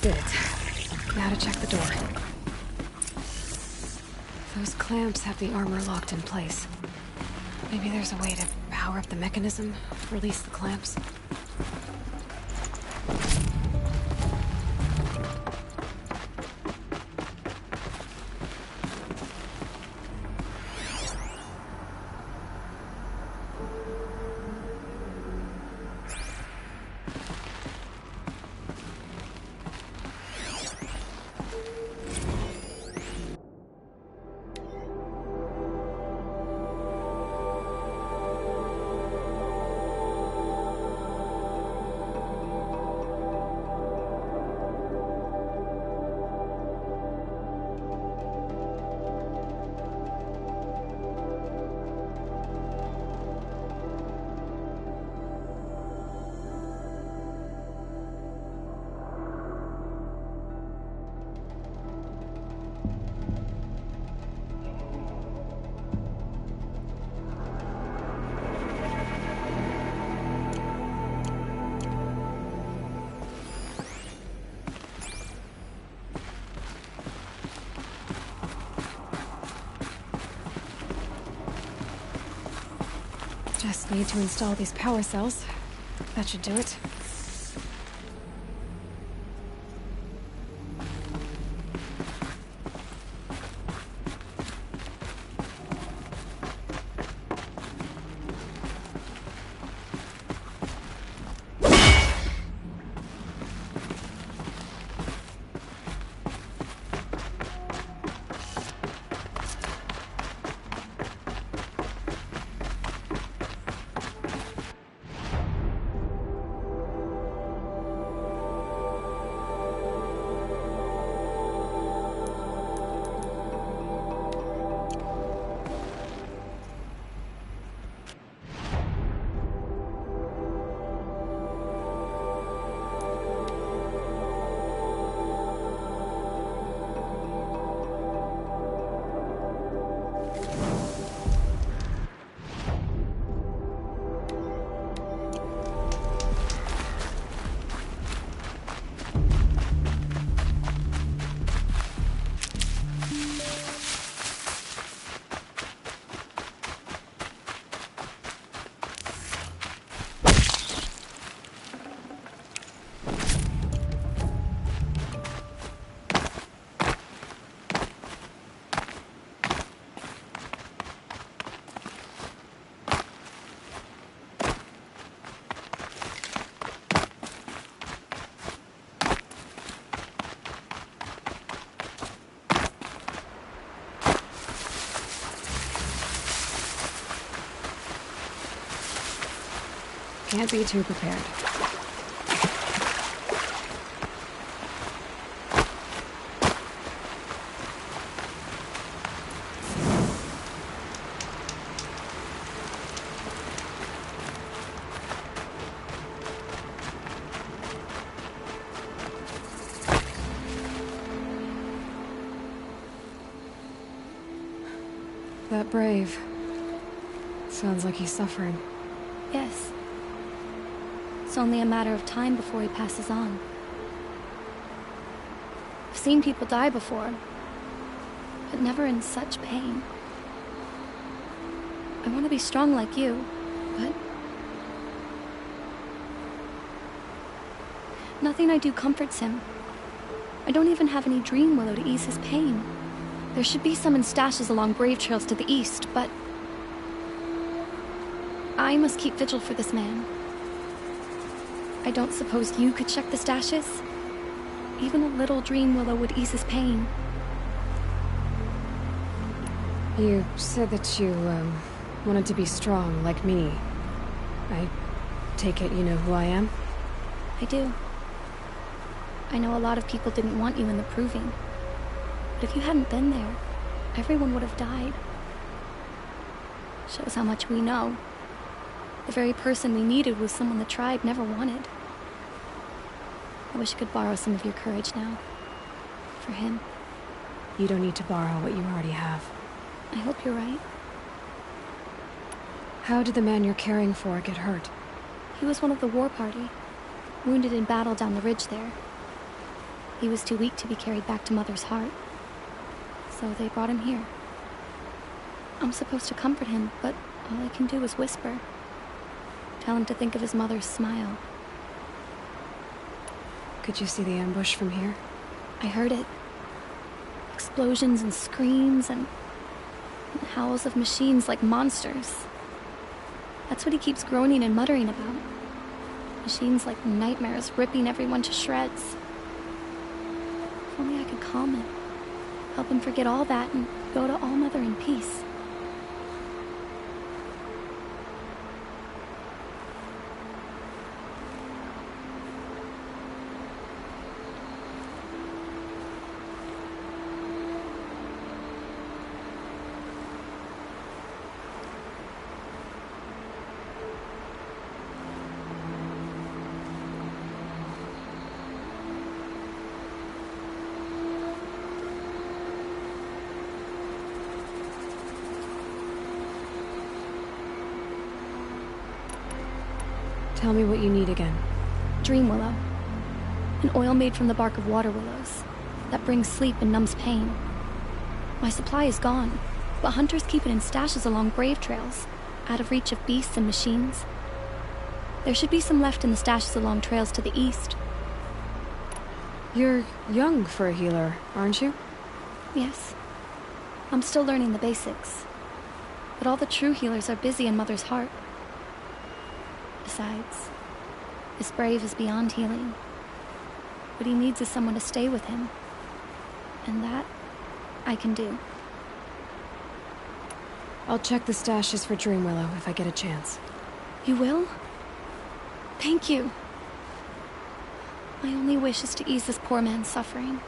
Did it. Now to check the door. Those clamps have the armor locked in place. Maybe there's a way to power up the mechanism, release the clamps. Just need to install these power cells. That should do it. Can't be too prepared. That Brave. Sounds like he's suffering. Yes. It's only a matter of time before he passes on. I've seen people die before, but never in such pain. I want to be strong like you, but nothing I do comforts him. I don't even have any dream willow to ease his pain. There should be some in stashes along brave trails to the east, but I must keep vigil for this man. I don't suppose you could check the stashes? Even a little dream willow would ease his pain. You said that you, wanted to be strong, like me. I take it you know who I am? I do. I know a lot of people didn't want you in the Proving. But if you hadn't been there, everyone would have died. Shows how much we know. The very person we needed was someone the tribe never wanted. I wish I could borrow some of your courage now. For him. You don't need to borrow what you already have. I hope you're right. How did the man you're caring for get hurt? He was one of the war party. Wounded in battle down the ridge there. He was too weak to be carried back to Mother's heart. So they brought him here. I'm supposed to comfort him, but all I can do is whisper. Tell him to think of his mother's smile. Could you see the ambush from here? I heard it. Explosions and screams and howls of machines like monsters. That's what he keeps groaning and muttering about. Machines like nightmares ripping everyone to shreds. If only I could calm him. Help him forget all that and go to All Mother in peace. Tell me what you need again. Dream willow. An oil made from the bark of water willows that brings sleep and numbs pain. My supply is gone, but hunters keep it in stashes along brave trails, out of reach of beasts and machines. There should be some left in the stashes along trails to the east. You're young for a healer, aren't you? Yes. I'm still learning the basics. But all the true healers are busy in Mother's heart. Besides, this brave is beyond healing. What he needs is someone to stay with him. And that, I can do. I'll check the stashes for Dream Willow if I get a chance. You will? Thank you. My only wish is to ease this poor man's suffering.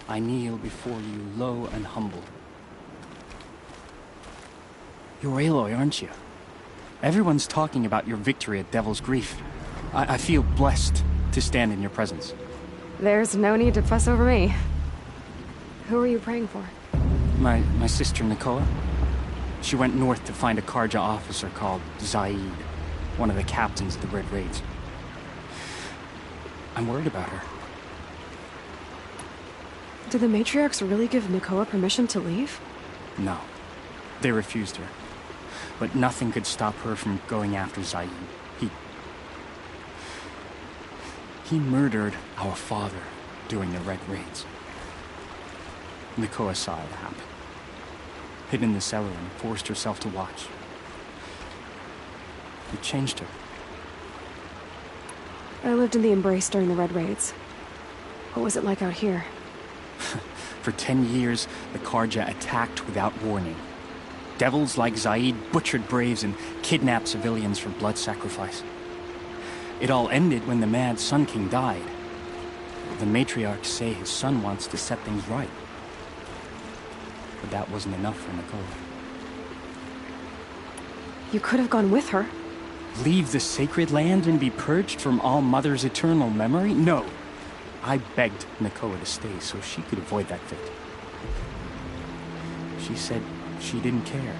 I kneel before you, low and humble. You're Aloy, aren't you? Everyone's talking about your victory at Devil's Grief. I feel blessed to stand in your presence. There's no need to fuss over me. Who are you praying for? My sister, Nakoa. She went north to find a Carja officer called Zaid, one of the captains of the Red Raids. I'm worried about her. Did the Matriarchs really give Nakoa permission to leave? No. They refused her. But nothing could stop her from going after Zaid. He murdered our father during the Red Raids. Nakoa saw it happen. Hid in the cellar and forced herself to watch. It changed her. I lived in the Embrace during the Red Raids. What was it like out here? For 10 years, the Carja attacked without warning. Devils like Zaid butchered braves and kidnapped civilians for blood sacrifice. It all ended when the mad Sun King died. The matriarchs say his son wants to set things right. But that wasn't enough for Nakoa. You could have gone with her. Leave the sacred land and be purged from All Mother's eternal memory? No. I begged Nakoa to stay so she could avoid that fate. She said she didn't care.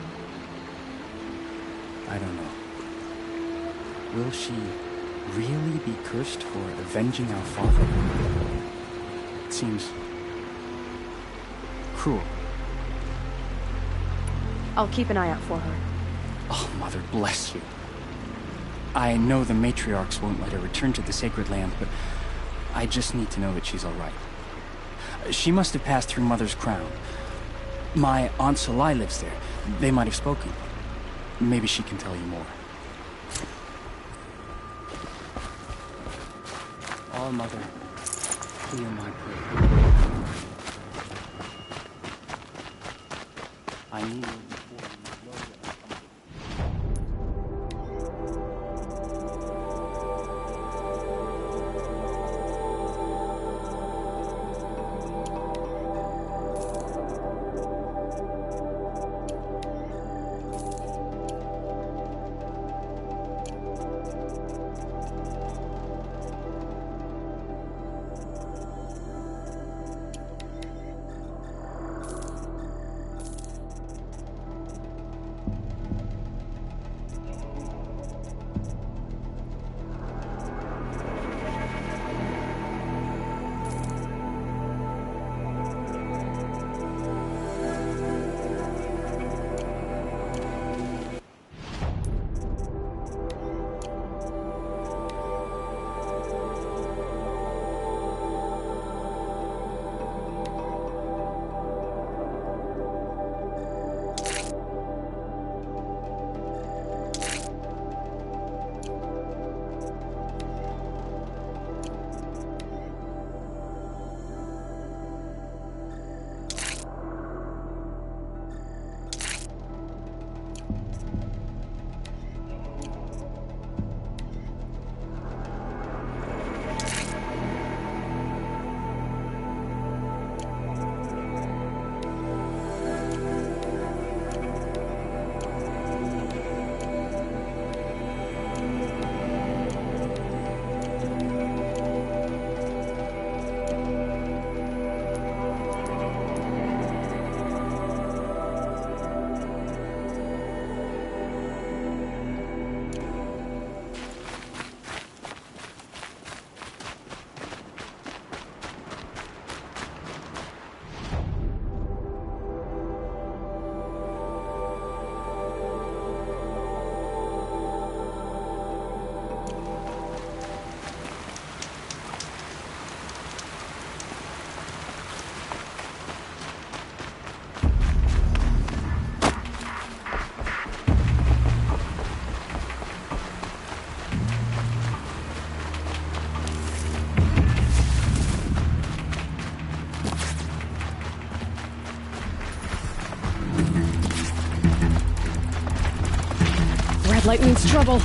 I don't know. Will she really be cursed for avenging our father? It seems cruel. I'll keep an eye out for her. Oh, Mother, bless you. I know the matriarchs won't let her return to the Sacred Land, but I just need to know that she's all right. She must have passed through Mother's crown. My Aunt Salai lives there. They might have spoken. Maybe she can tell you more. All Mother, hear my prayer. I need you. Red light means trouble.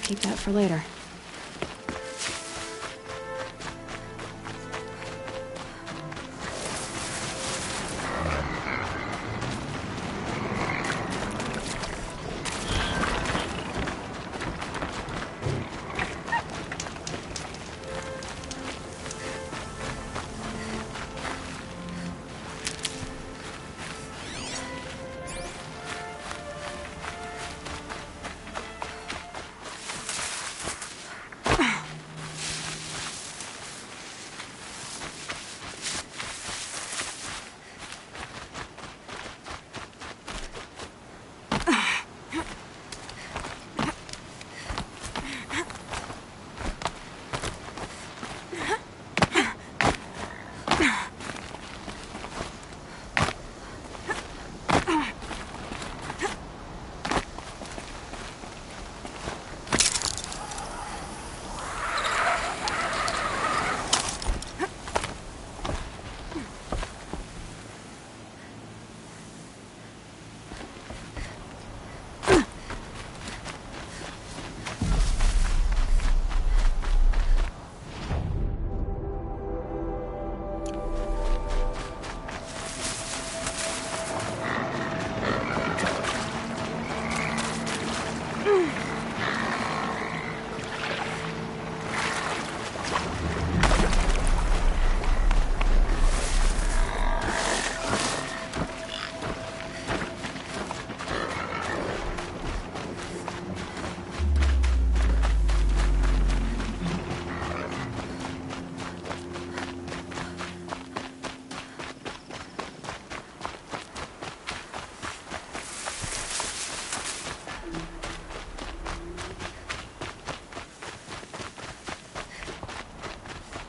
Keep that for later.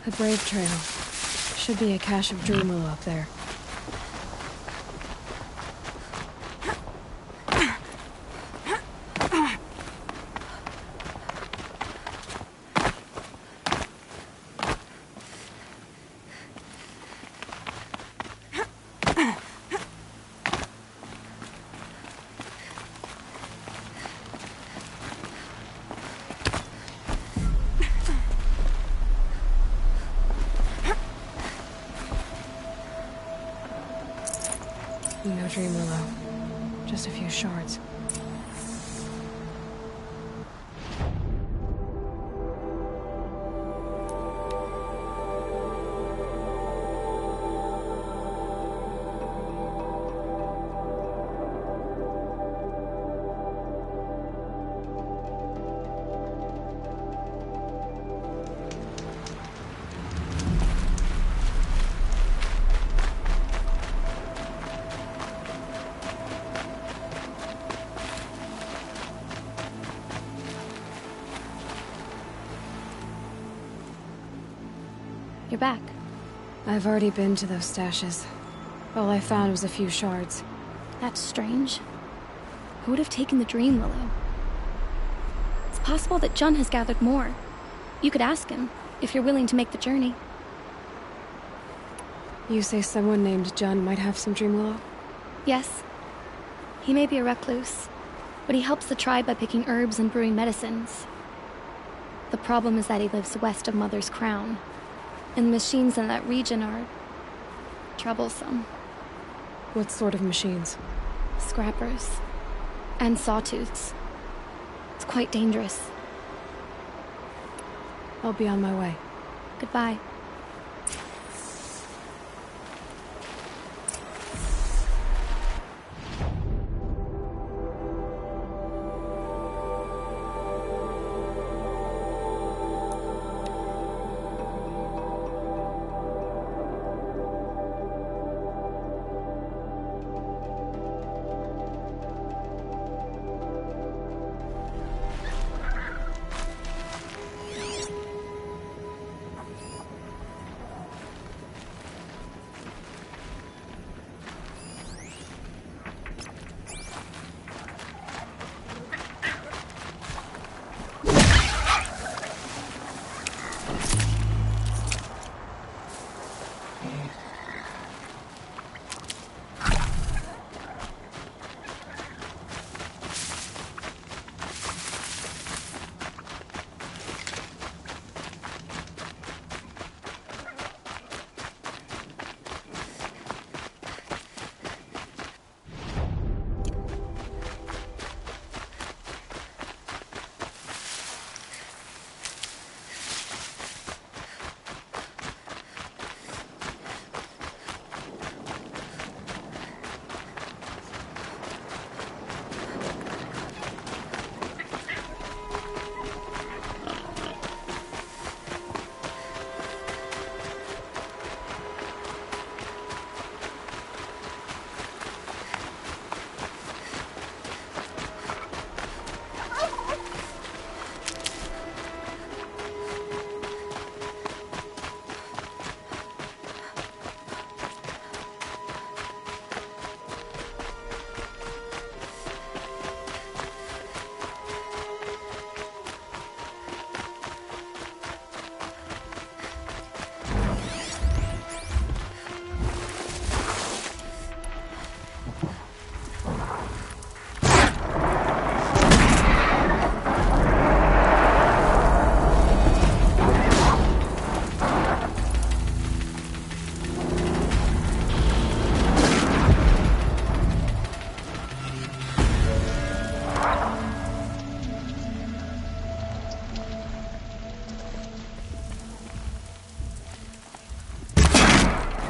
The Brave Trail. Should be a cache of Dreamwillow up there. No Dreamwillow. Just a few shards. You're back. I've already been to those stashes. All I found was a few shards. That's strange. Who would have taken the Dreamwillow? It's possible that Jun has gathered more. You could ask him, if you're willing to make the journey. You say someone named Jun might have some Dreamwillow? Yes. He may be a recluse, but he helps the tribe by picking herbs and brewing medicines. The problem is that he lives west of Mother's Crown, and the machines in that region are troublesome. What sort of machines? Scrappers. And sawtooths. It's quite dangerous. I'll be on my way. Goodbye.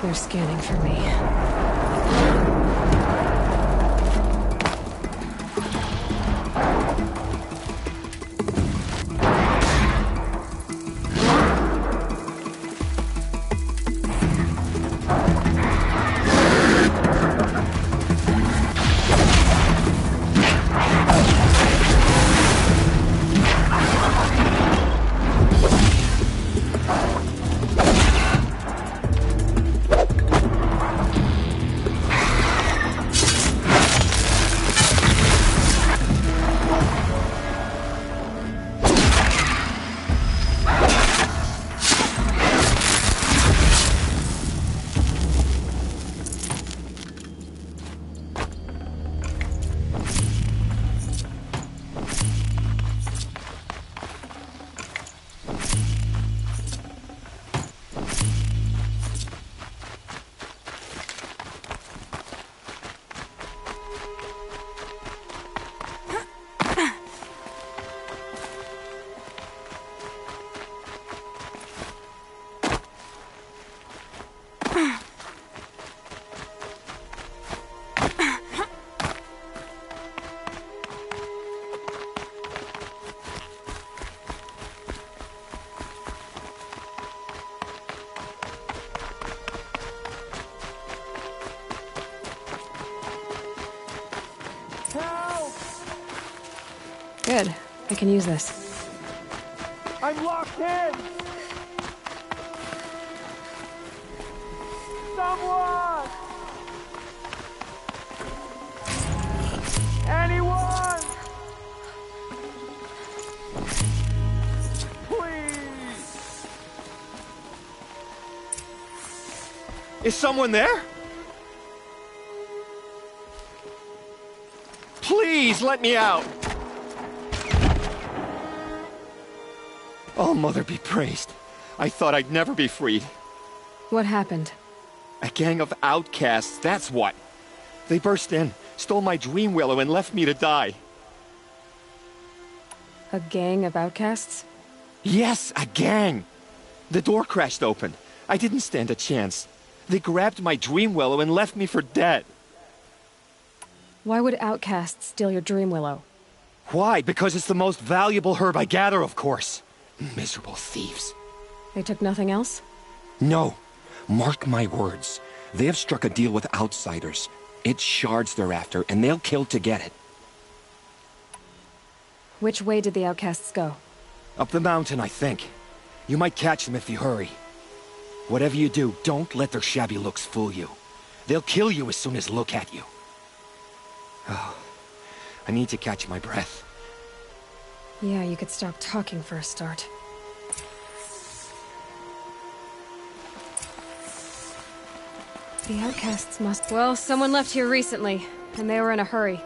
They're scanning for me. I can use this. I'm locked in! Someone! Anyone! Please! Is someone there? Please, let me out! Oh, Mother be praised. I thought I'd never be freed. What happened? A gang of outcasts, that's what. They burst in, stole my dream willow, and left me to die. A gang of outcasts? Yes, a gang! The door crashed open. I didn't stand a chance. They grabbed my dream willow and left me for dead. Why would outcasts steal your dream willow? Why? Because it's the most valuable herb I gather, of course. Miserable thieves. They took nothing else? No. Mark my words. They have struck a deal with outsiders. It's shards they're after, and they'll kill to get it. Which way did the outcasts go? Up the mountain, I think. You might catch them if you hurry. Whatever you do, don't let their shabby looks fool you. They'll kill you as soon as look at you. Oh, I need to catch my breath. Yeah, you could stop talking for a start. The outcasts must... Well, someone left here recently, and they were in a hurry.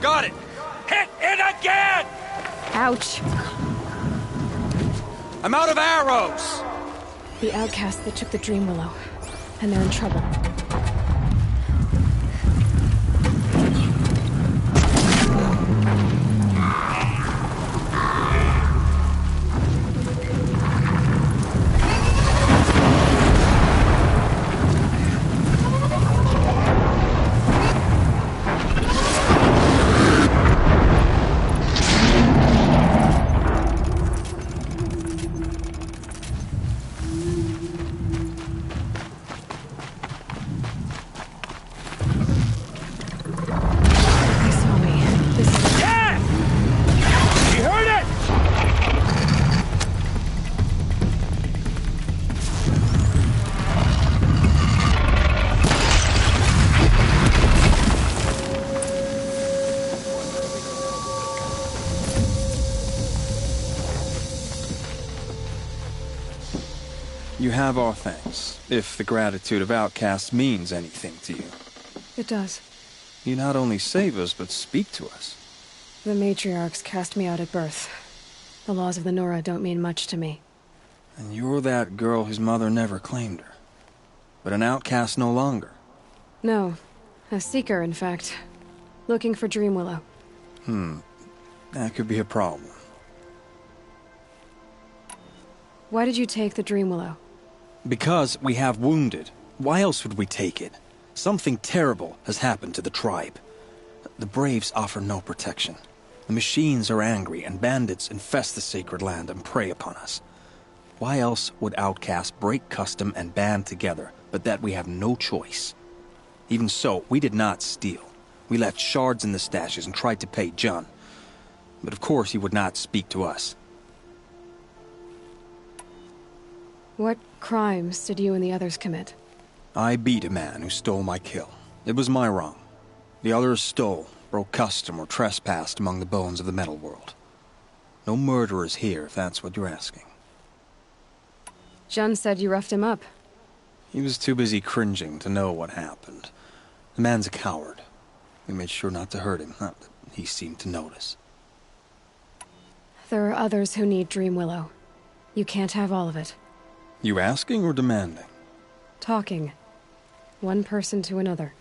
Got it! Hit it again! Ouch! I'm out of arrows! The outcasts that took the dream willow, and they're in trouble. You have our thanks, if the gratitude of outcasts means anything to you. It does. You not only save us, but speak to us. The matriarchs cast me out at birth. The laws of the Nora don't mean much to me. And you're that girl whose mother never claimed her. But an outcast no longer. No. A seeker, in fact. Looking for Dream Willow. That could be a problem. Why did you take the Dream Willow? Because we have wounded. Why else would we take it? Something terrible has happened to the tribe. The Braves offer no protection. The machines are angry, and bandits infest the sacred land and prey upon us. Why else would outcasts break custom and band together, but that we have no choice? Even so, we did not steal. We left shards in the stashes and tried to pay John. But of course he would not speak to us. What crimes did you and the others commit? I beat a man who stole my kill. It was my wrong. The others stole, broke custom, or trespassed among the bones of the metal world. No murderers here, if that's what you're asking. Jun said you roughed him up. He was too busy cringing to know what happened. The man's a coward. We made sure not to hurt him, not that he seemed to notice. There are others who need Dream Willow. You can't have all of it. You asking or demanding? Talking. One person to another.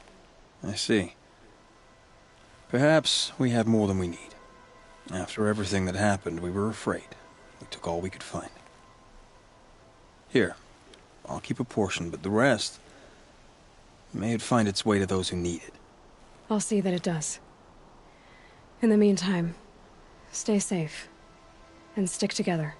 I see. Perhaps we have more than we need. After everything that happened, we were afraid. We took all we could find. Here, I'll keep a portion, but the rest... may it find its way to those who need it. I'll see that it does. In the meantime, stay safe. And stick together.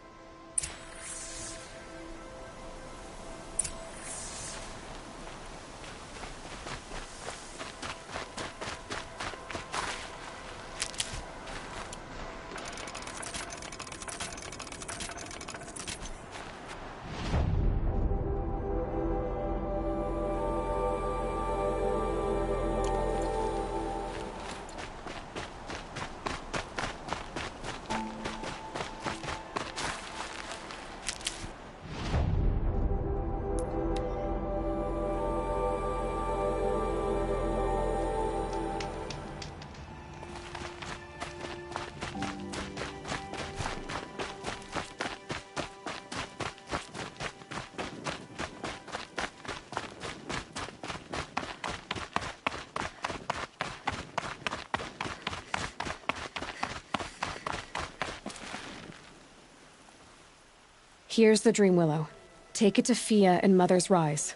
Here's the Dream Willow. Take it to Fia and Mother's Rise.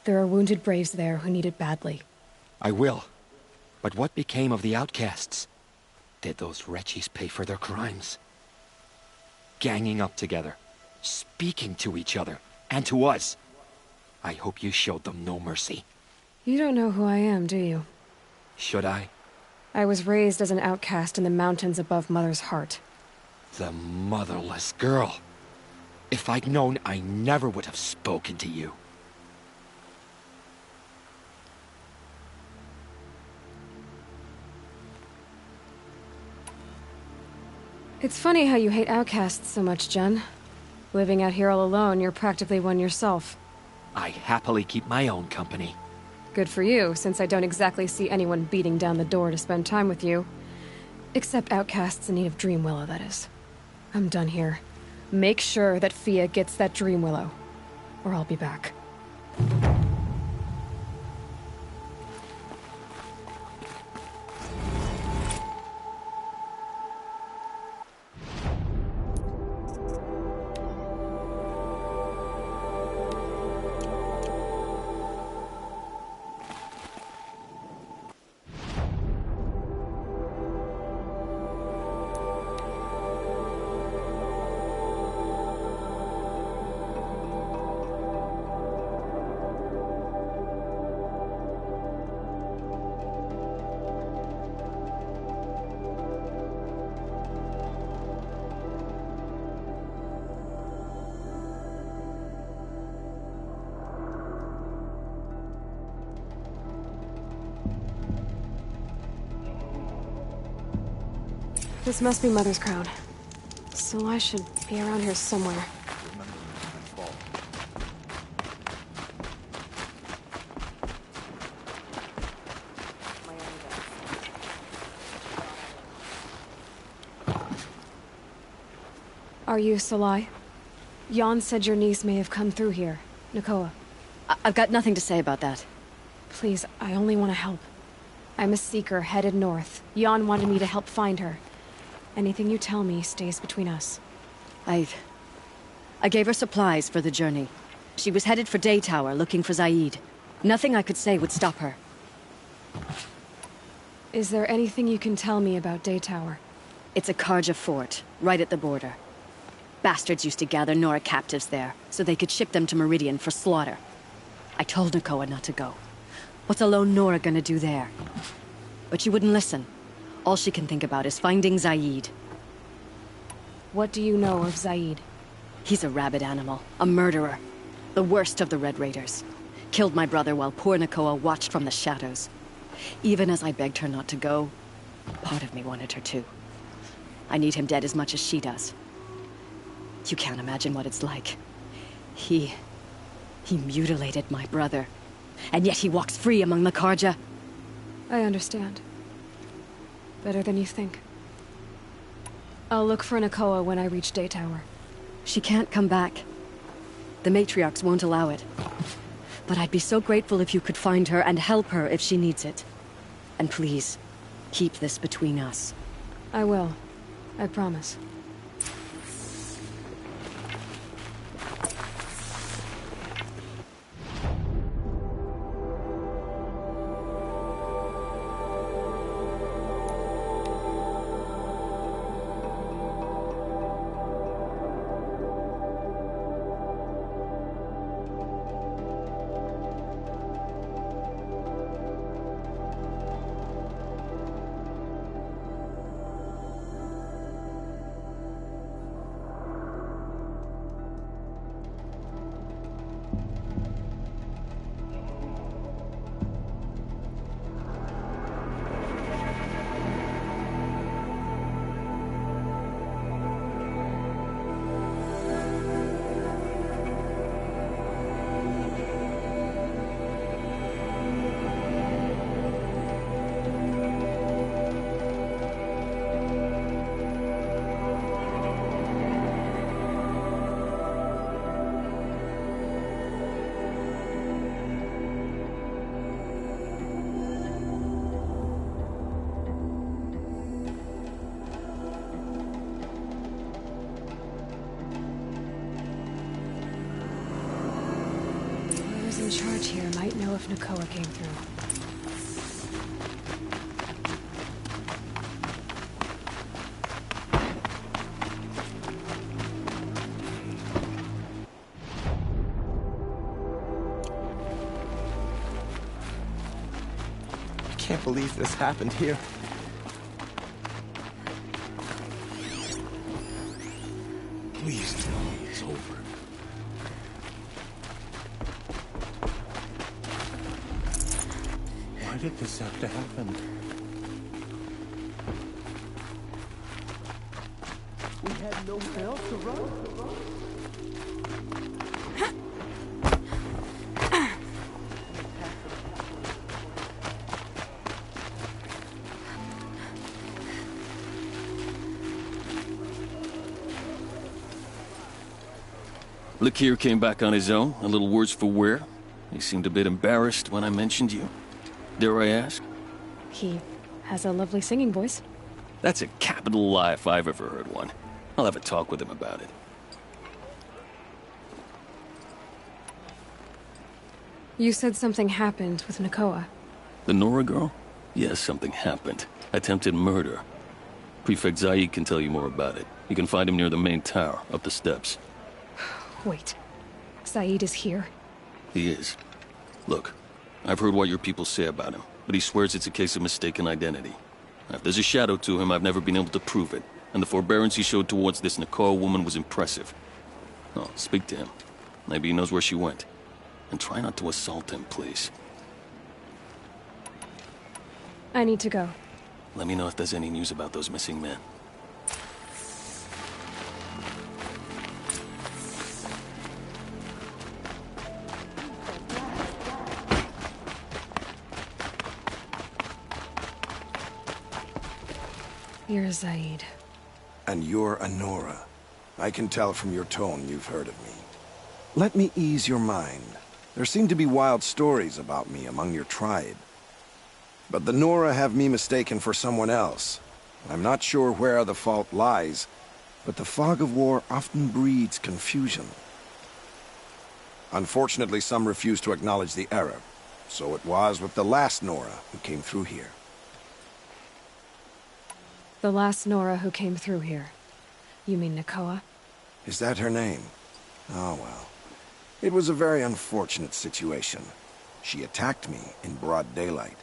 There are wounded Braves there who need it badly. I will. But what became of the outcasts? Did those wretches pay for their crimes? Ganging up together, speaking to each other, and to us. I hope you showed them no mercy. You don't know who I am, do you? Should I? I was raised as an outcast in the mountains above Mother's Heart. The motherless girl. If I'd known, I never would have spoken to you. It's funny how you hate outcasts so much, Jen. Living out here all alone, you're practically one yourself. I happily keep my own company. Good for you, since I don't exactly see anyone beating down the door to spend time with you. Except outcasts in need of Dream Willow, that is. I'm done here. Make sure that Fia gets that Dream Willow, or I'll be back. This must be Mother's crowd. So I should be around here somewhere. Are you Salai? Jan said your niece may have come through here. Nakoa. I've got nothing to say about that. Please, I only want to help. I'm a seeker headed north. Jan wanted me to help find her. Anything you tell me stays between us. I gave her supplies for the journey. She was headed for Daytower, looking for Zaid. Nothing I could say would stop her. Is there anything you can tell me about Daytower? It's a Carja fort, right at the border. Bastards used to gather Nora captives there, so they could ship them to Meridian for slaughter. I told Nakoa not to go. What's a lone Nora gonna do there? But she wouldn't listen. All she can think about is finding Zaid. What do you know of Zaid? He's a rabid animal, a murderer. The worst of the Red Raiders. Killed my brother while poor Nakoa watched from the shadows. Even as I begged her not to go, part of me wanted her to. I need him dead as much as she does. You can't imagine what it's like. He mutilated my brother. And yet he walks free among the Carja. I understand. Better than you think. I'll look for Nakoa when I reach Daytower. She can't come back. The matriarchs won't allow it. But I'd be so grateful if you could find her and help her if she needs it. And please, keep this between us. I will. I promise. here might know if Nakoa came through. I can't believe this happened here. Please tell me it's over. Why did this have to happen? We had nowhere else to run. Lakir came back on his own, a little worse for wear. He seemed a bit embarrassed when I mentioned you. Dare I ask? He has a lovely singing voice. That's a capital lie if I've ever heard one. I'll have a talk with him about it. You said something happened with Nakoa. The Nora girl? Yes, something happened. Attempted murder. Prefect Zaid can tell you more about it. You can find him near the main tower, up the steps. Wait. Zaid is here? He is. Look, I've heard what your people say about him, but he swears it's a case of mistaken identity. If there's a shadow to him, I've never been able to prove it, and the forbearance he showed towards this Nakoa woman was impressive. Oh, speak to him. Maybe he knows where she went. And try not to assault him, please. I need to go. Let me know if there's any news about those missing men. You're Zaid. And you're Anora. I can tell from your tone you've heard of me. Let me ease your mind. There seem to be wild stories about me among your tribe. But the Nora have me mistaken for someone else. I'm not sure where the fault lies, but the fog of war often breeds confusion. Unfortunately, some refuse to acknowledge the error. So it was with the last Nora who came through here. The last Nora who came through here. You mean Nakoa? Is that her name? Oh, well. It was a very unfortunate situation. She attacked me in broad daylight.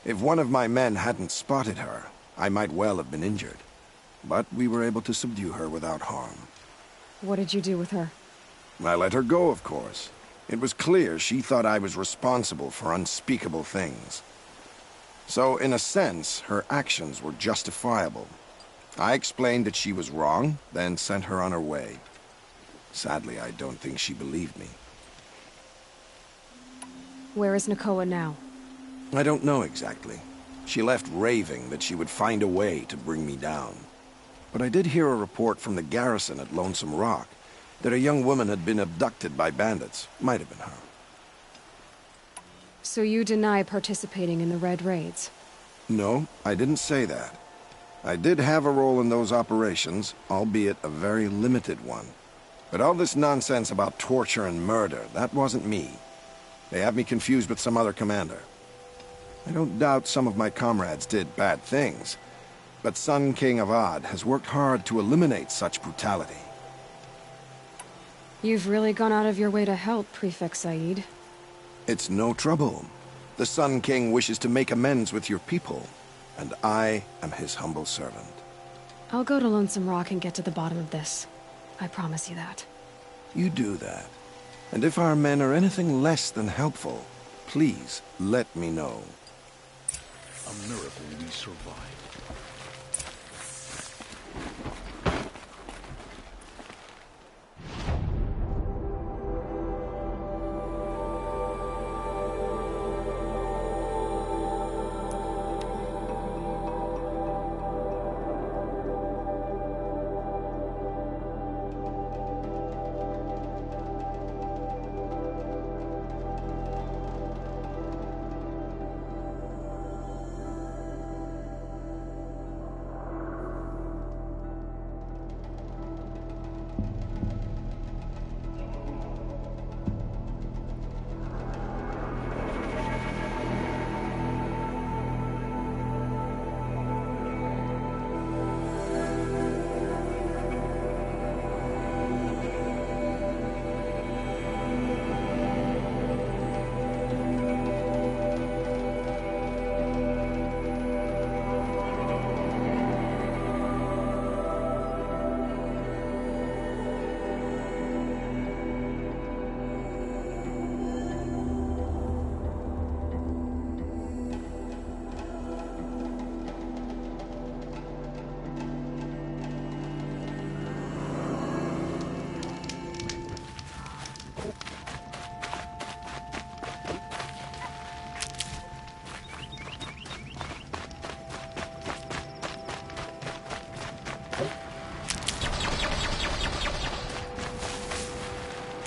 If one of my men hadn't spotted her, I might well have been injured. But we were able to subdue her without harm. What did you do with her? I let her go, of course. It was clear she thought I was responsible for unspeakable things. So, in a sense, her actions were justifiable. I explained that she was wrong, then sent her on her way. Sadly, I don't think she believed me. Where is Nakoa now? I don't know exactly. She left raving that she would find a way to bring me down. But I did hear a report from the garrison at Lonesome Rock that a young woman had been abducted by bandits. Might have been her. So you deny participating in the Red Raids? No, I didn't say that. I did have a role in those operations, albeit a very limited one. But all this nonsense about torture and murder, that wasn't me. They have me confused with some other commander. I don't doubt some of my comrades did bad things, but Sun King Avad has worked hard to eliminate such brutality. You've really gone out of your way to help, Prefect Zaid. It's no trouble. The Sun King wishes to make amends with your people, and I am his humble servant. I'll go to Lonesome Rock and get to the bottom of this. I promise you that. You do that. And if our men are anything less than helpful, please let me know. A miracle we survived.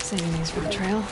Saving these for the trail.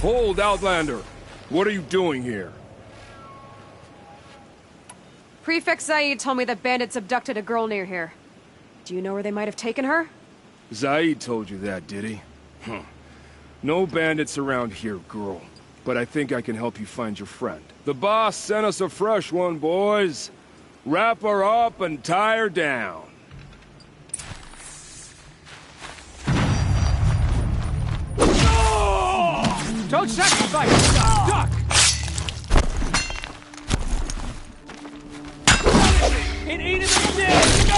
Hold, Outlander! What are you doing here? Prefect Zaid told me that bandits abducted a girl near here. Do you know where they might have taken her? Zaid told you that, did he? No bandits around here, girl. But I think I can help you find your friend. The boss sent us a fresh one, boys. Wrap her up and tie her down. Don't sacrifice! Duck! It ate him in the dick!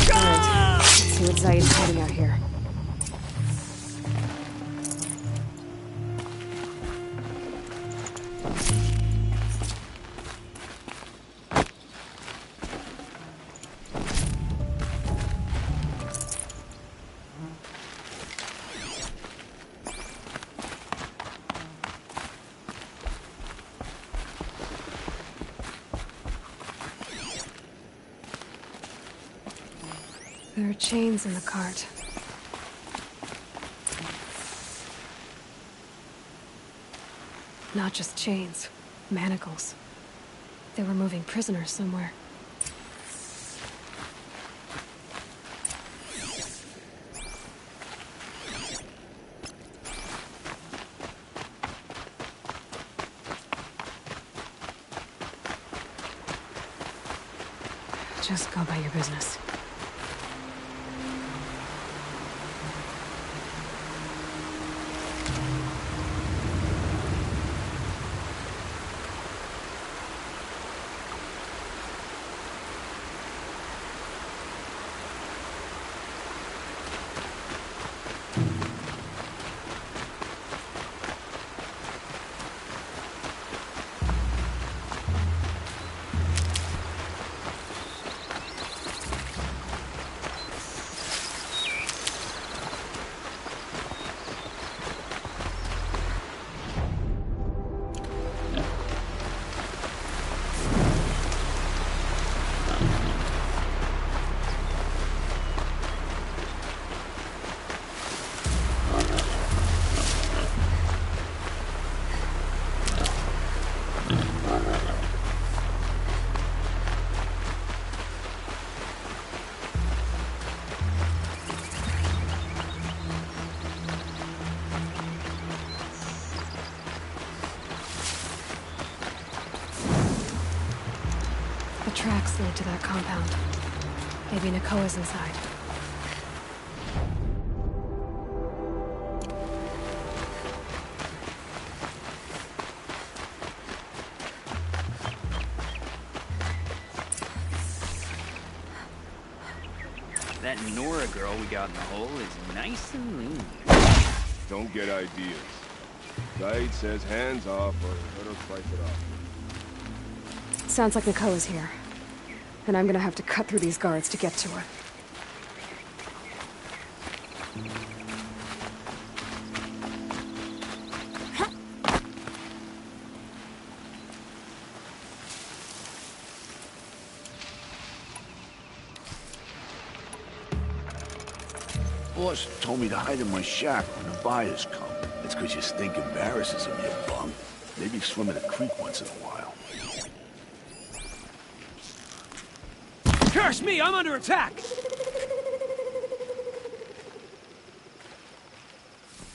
Alright, let's see what Zaid's hiding out here. There are chains in the cart. Not just chains, manacles. They were moving prisoners somewhere. Just go about your business. tracks lead to that compound. Maybe Nakoa's inside. That Nora girl we got in the hole is nice and lean. Don't get ideas. Said says hands off or let her fight it off. Sounds like Nakoa's here. And I'm gonna have to cut through these guards to get to her. Boss told me to hide in my shack when the buyers come. That's because your stink embarrasses him, you bum. Maybe swim in a creek once in a while. Curse me! I'm under attack!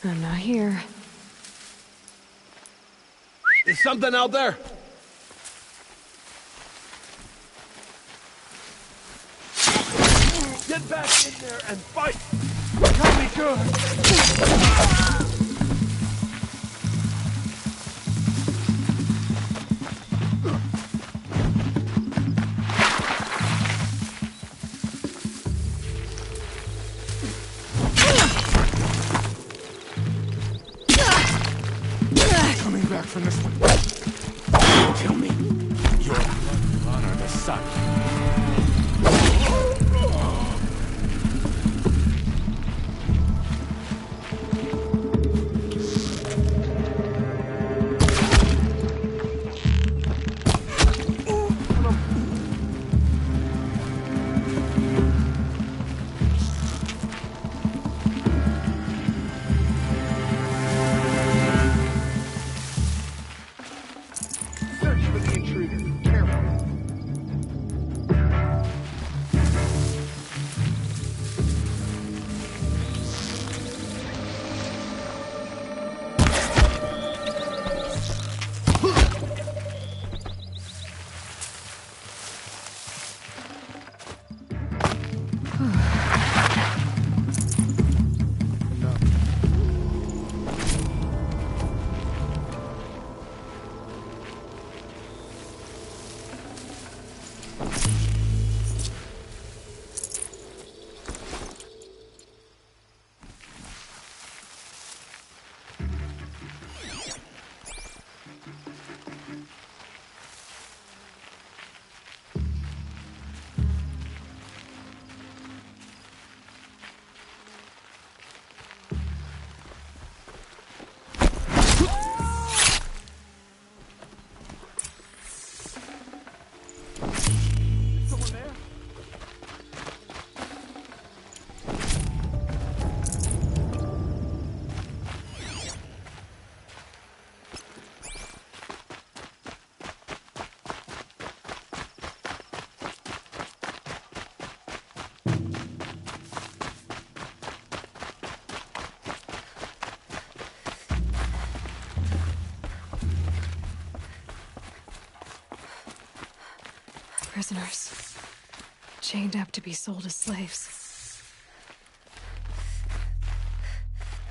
I'm not here. Is something out there? Get back in there and fight! Tell me good! Coming back from this one. Tell me, Your blood honor the sun. search for the intruder. Careful. Prisoners. Chained up to be sold as slaves.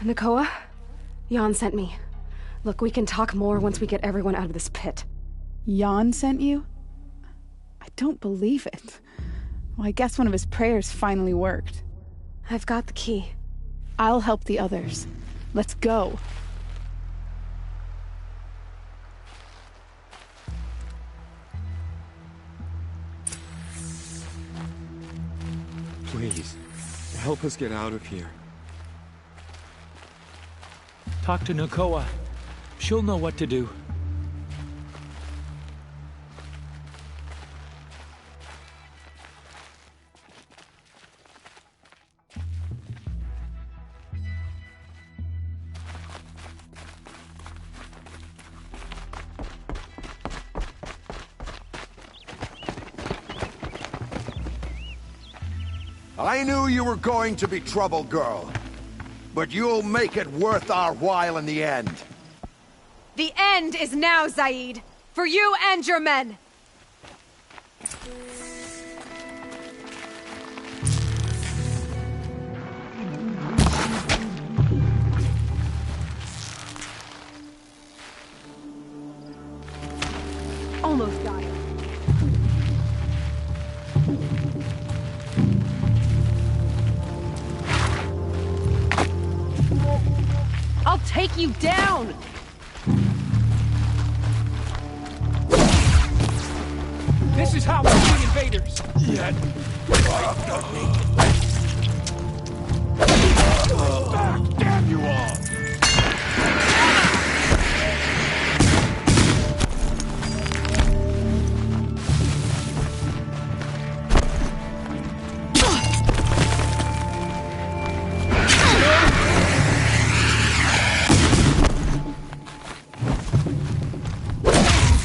Nakoa? Jan sent me. Look, we can talk more once we get everyone out of this pit. Jan sent you? I don't believe it. Well, I guess one of his prayers finally worked. I've got the key. I'll help the others. Let's go. Please, help us get out of here. Talk to Nakoa. She'll know what to do. I knew you were going to be trouble, girl. But you'll make it worth our while in the end. The end is now, Zaid! For you and your men! Almost got it. I'll take you down! This is how we see invaders! Yeah. Back, damn you all!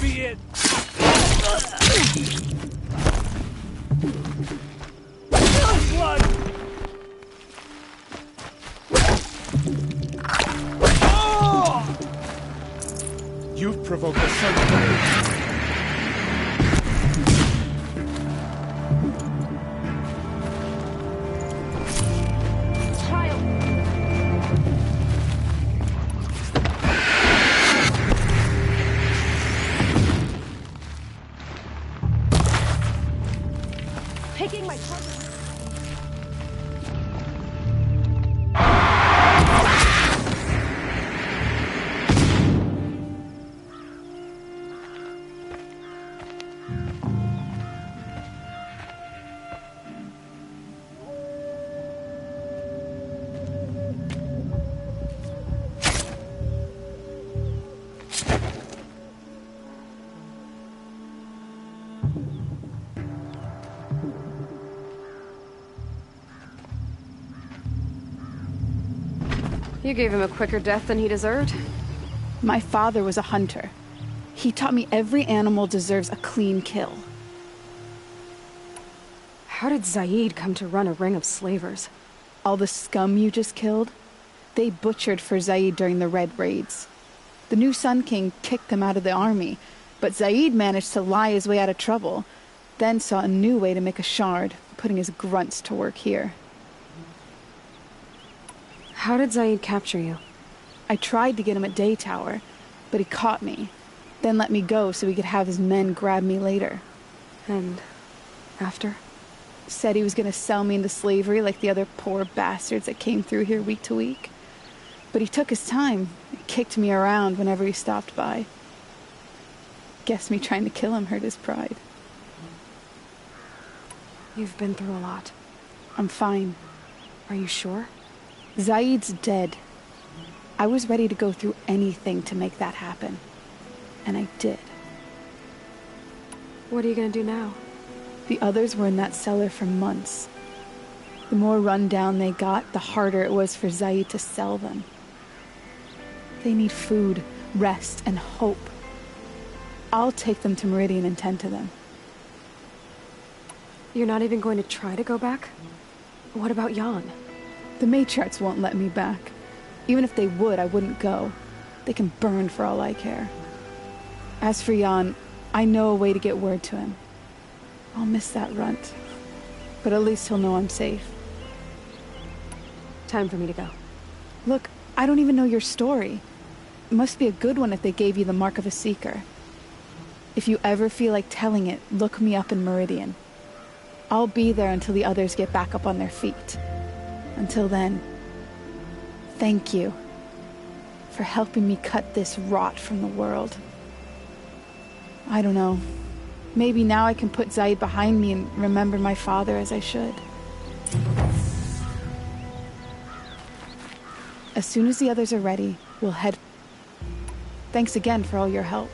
Be it! Blood! Oh! You've provoked a certain Taking my target. You gave him a quicker death than he deserved? My father was a hunter. He taught me every animal deserves a clean kill. How did Zaid come to run a ring of slavers? All the scum you just killed? They butchered for Zaid during the Red Raids. The new Sun King kicked him out of the army, but Zaid managed to lie his way out of trouble, then saw a new way to make a shard, putting his grunts to work here. How did Zaid capture you? I tried to get him at Day Tower, but he caught me, then let me go so he could have his men grab me later. And after? Said he was gonna sell me into slavery like the other poor bastards that came through here week to week. But he took his time and kicked me around whenever he stopped by. Guess me trying to kill him hurt his pride. You've been through a lot. I'm fine. Are you sure? Zaid's dead. I was ready to go through anything to make that happen. And I did. What are you gonna do now? The others were in that cellar for months. The more run down they got, the harder it was for Zaid to sell them. They need food, rest, and hope. I'll take them to Meridian and tend to them. You're not even going to try to go back? What about Jan? The matriarchs won't let me back. Even if they would, I wouldn't go. They can burn for all I care. As for Jan, I know a way to get word to him. I'll miss that runt. But at least he'll know I'm safe. Time for me to go. Look, I don't even know your story. It must be a good one if they gave you the mark of a seeker. If you ever feel like telling it, look me up in Meridian. I'll be there until the others get back up on their feet. Until then, thank you for helping me cut this rot from the world. I don't know. Maybe now I can put Zaid behind me and remember my father as I should. As soon as the others are ready, we'll head. Thanks again for all your help.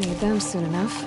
Need them soon enough.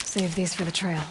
Save these for the trail.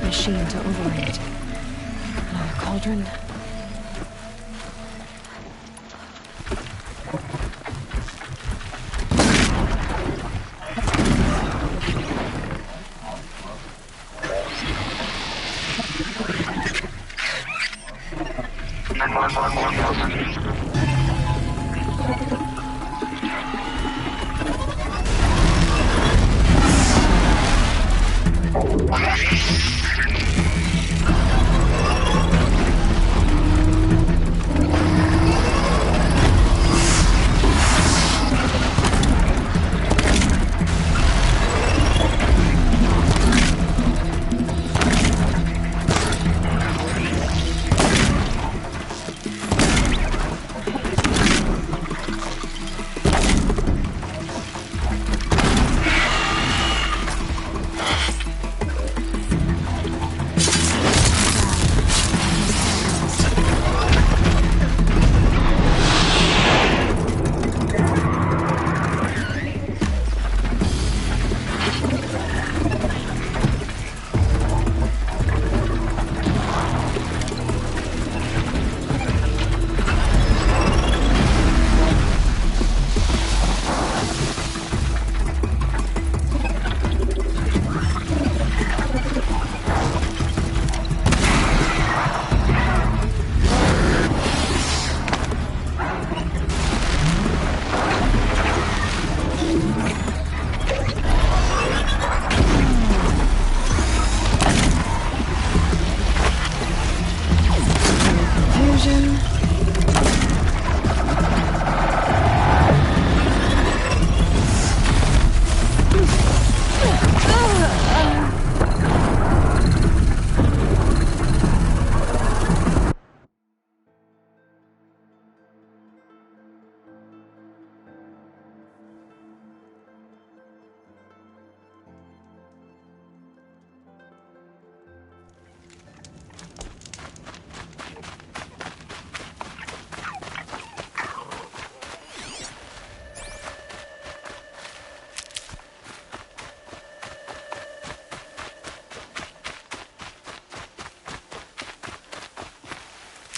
Machine to override. Another cauldron.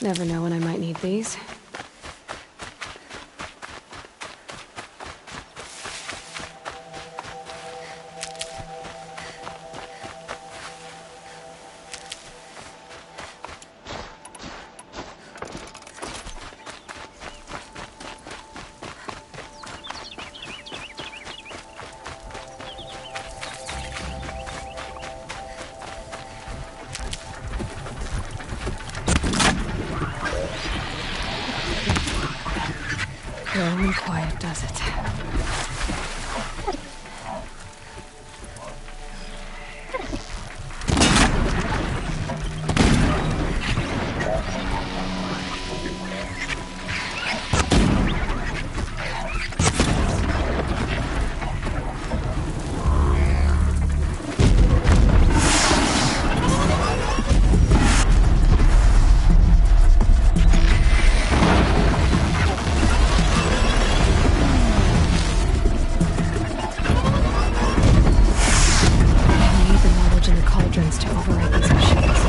Never know when I might need these. Slow and quiet does it. To override these machines.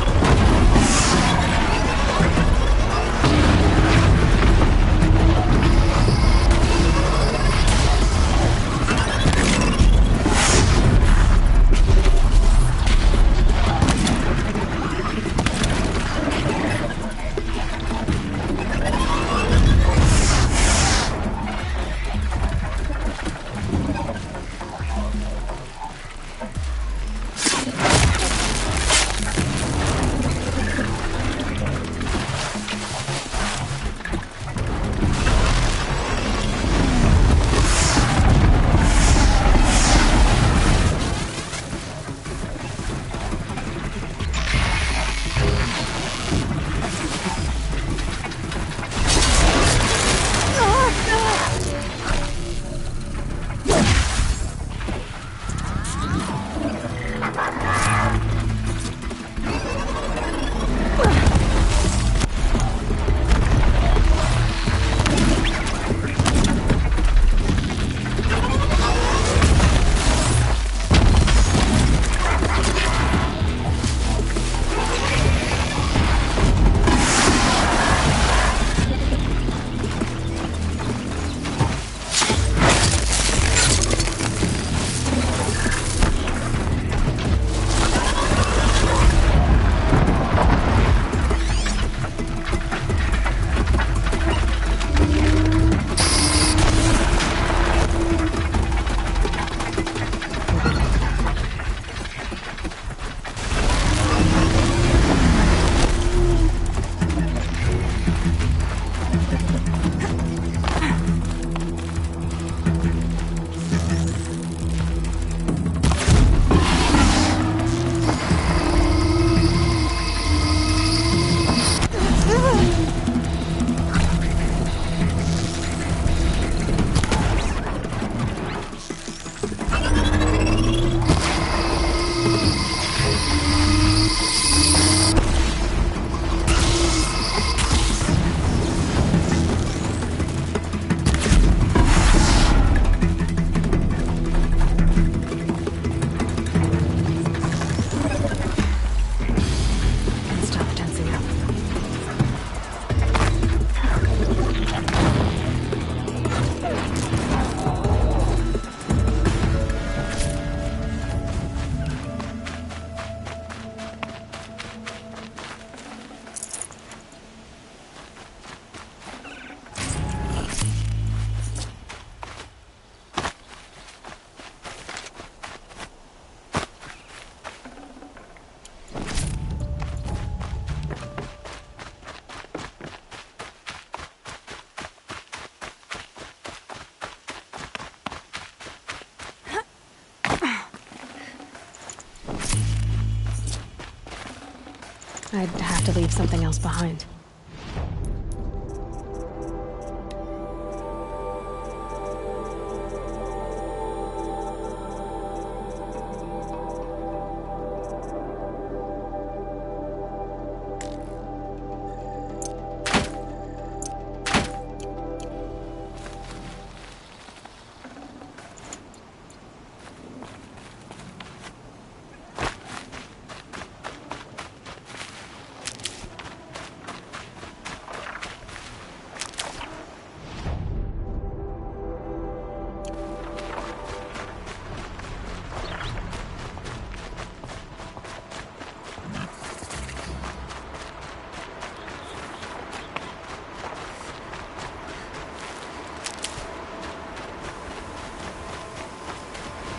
I'd have to leave something else behind.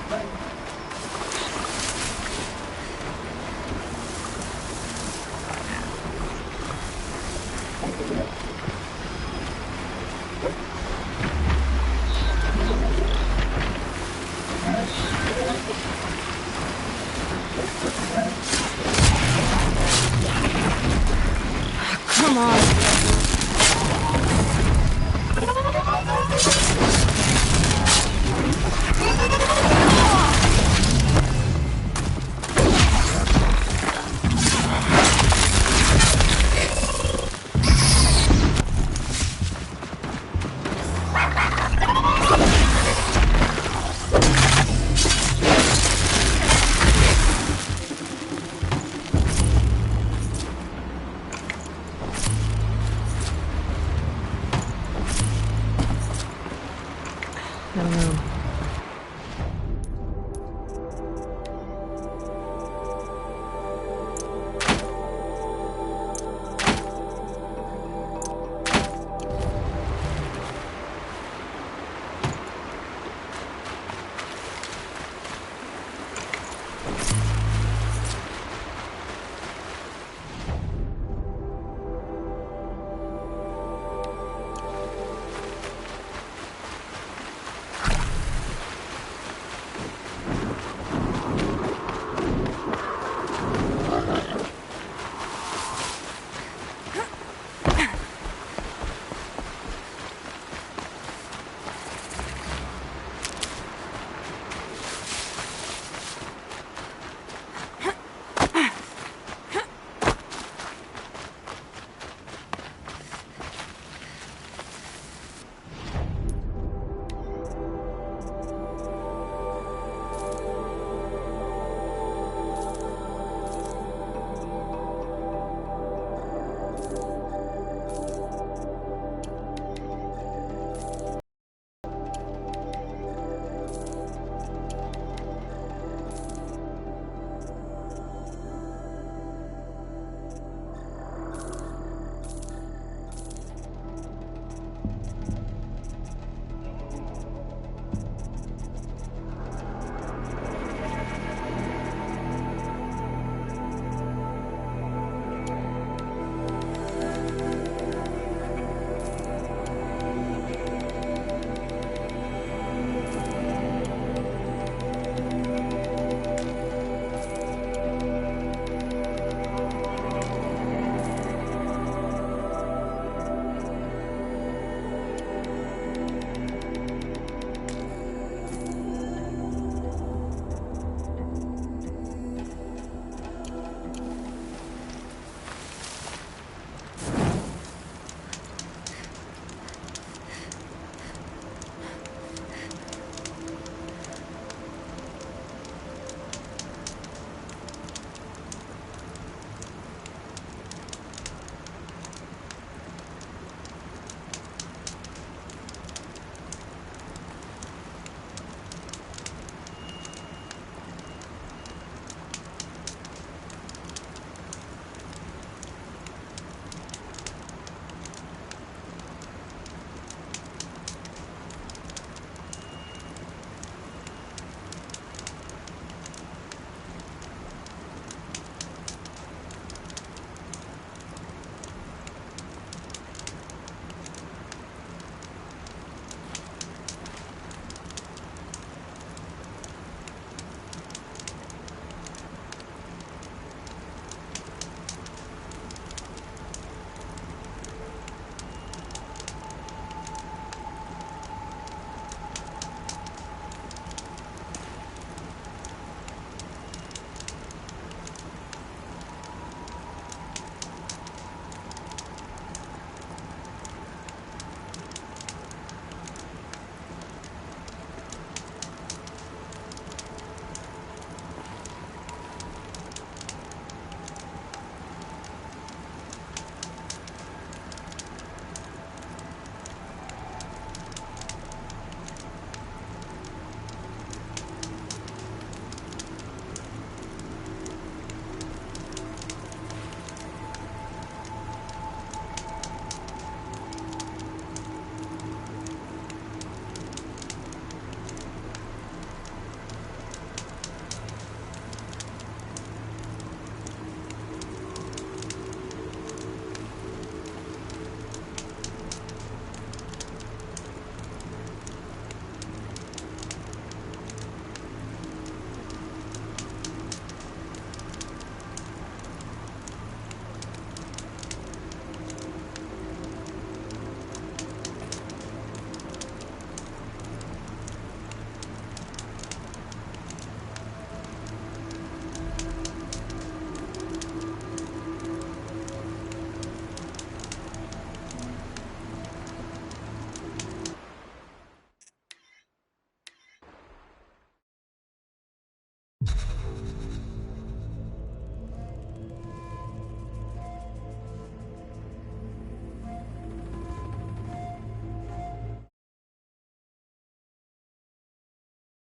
Come on.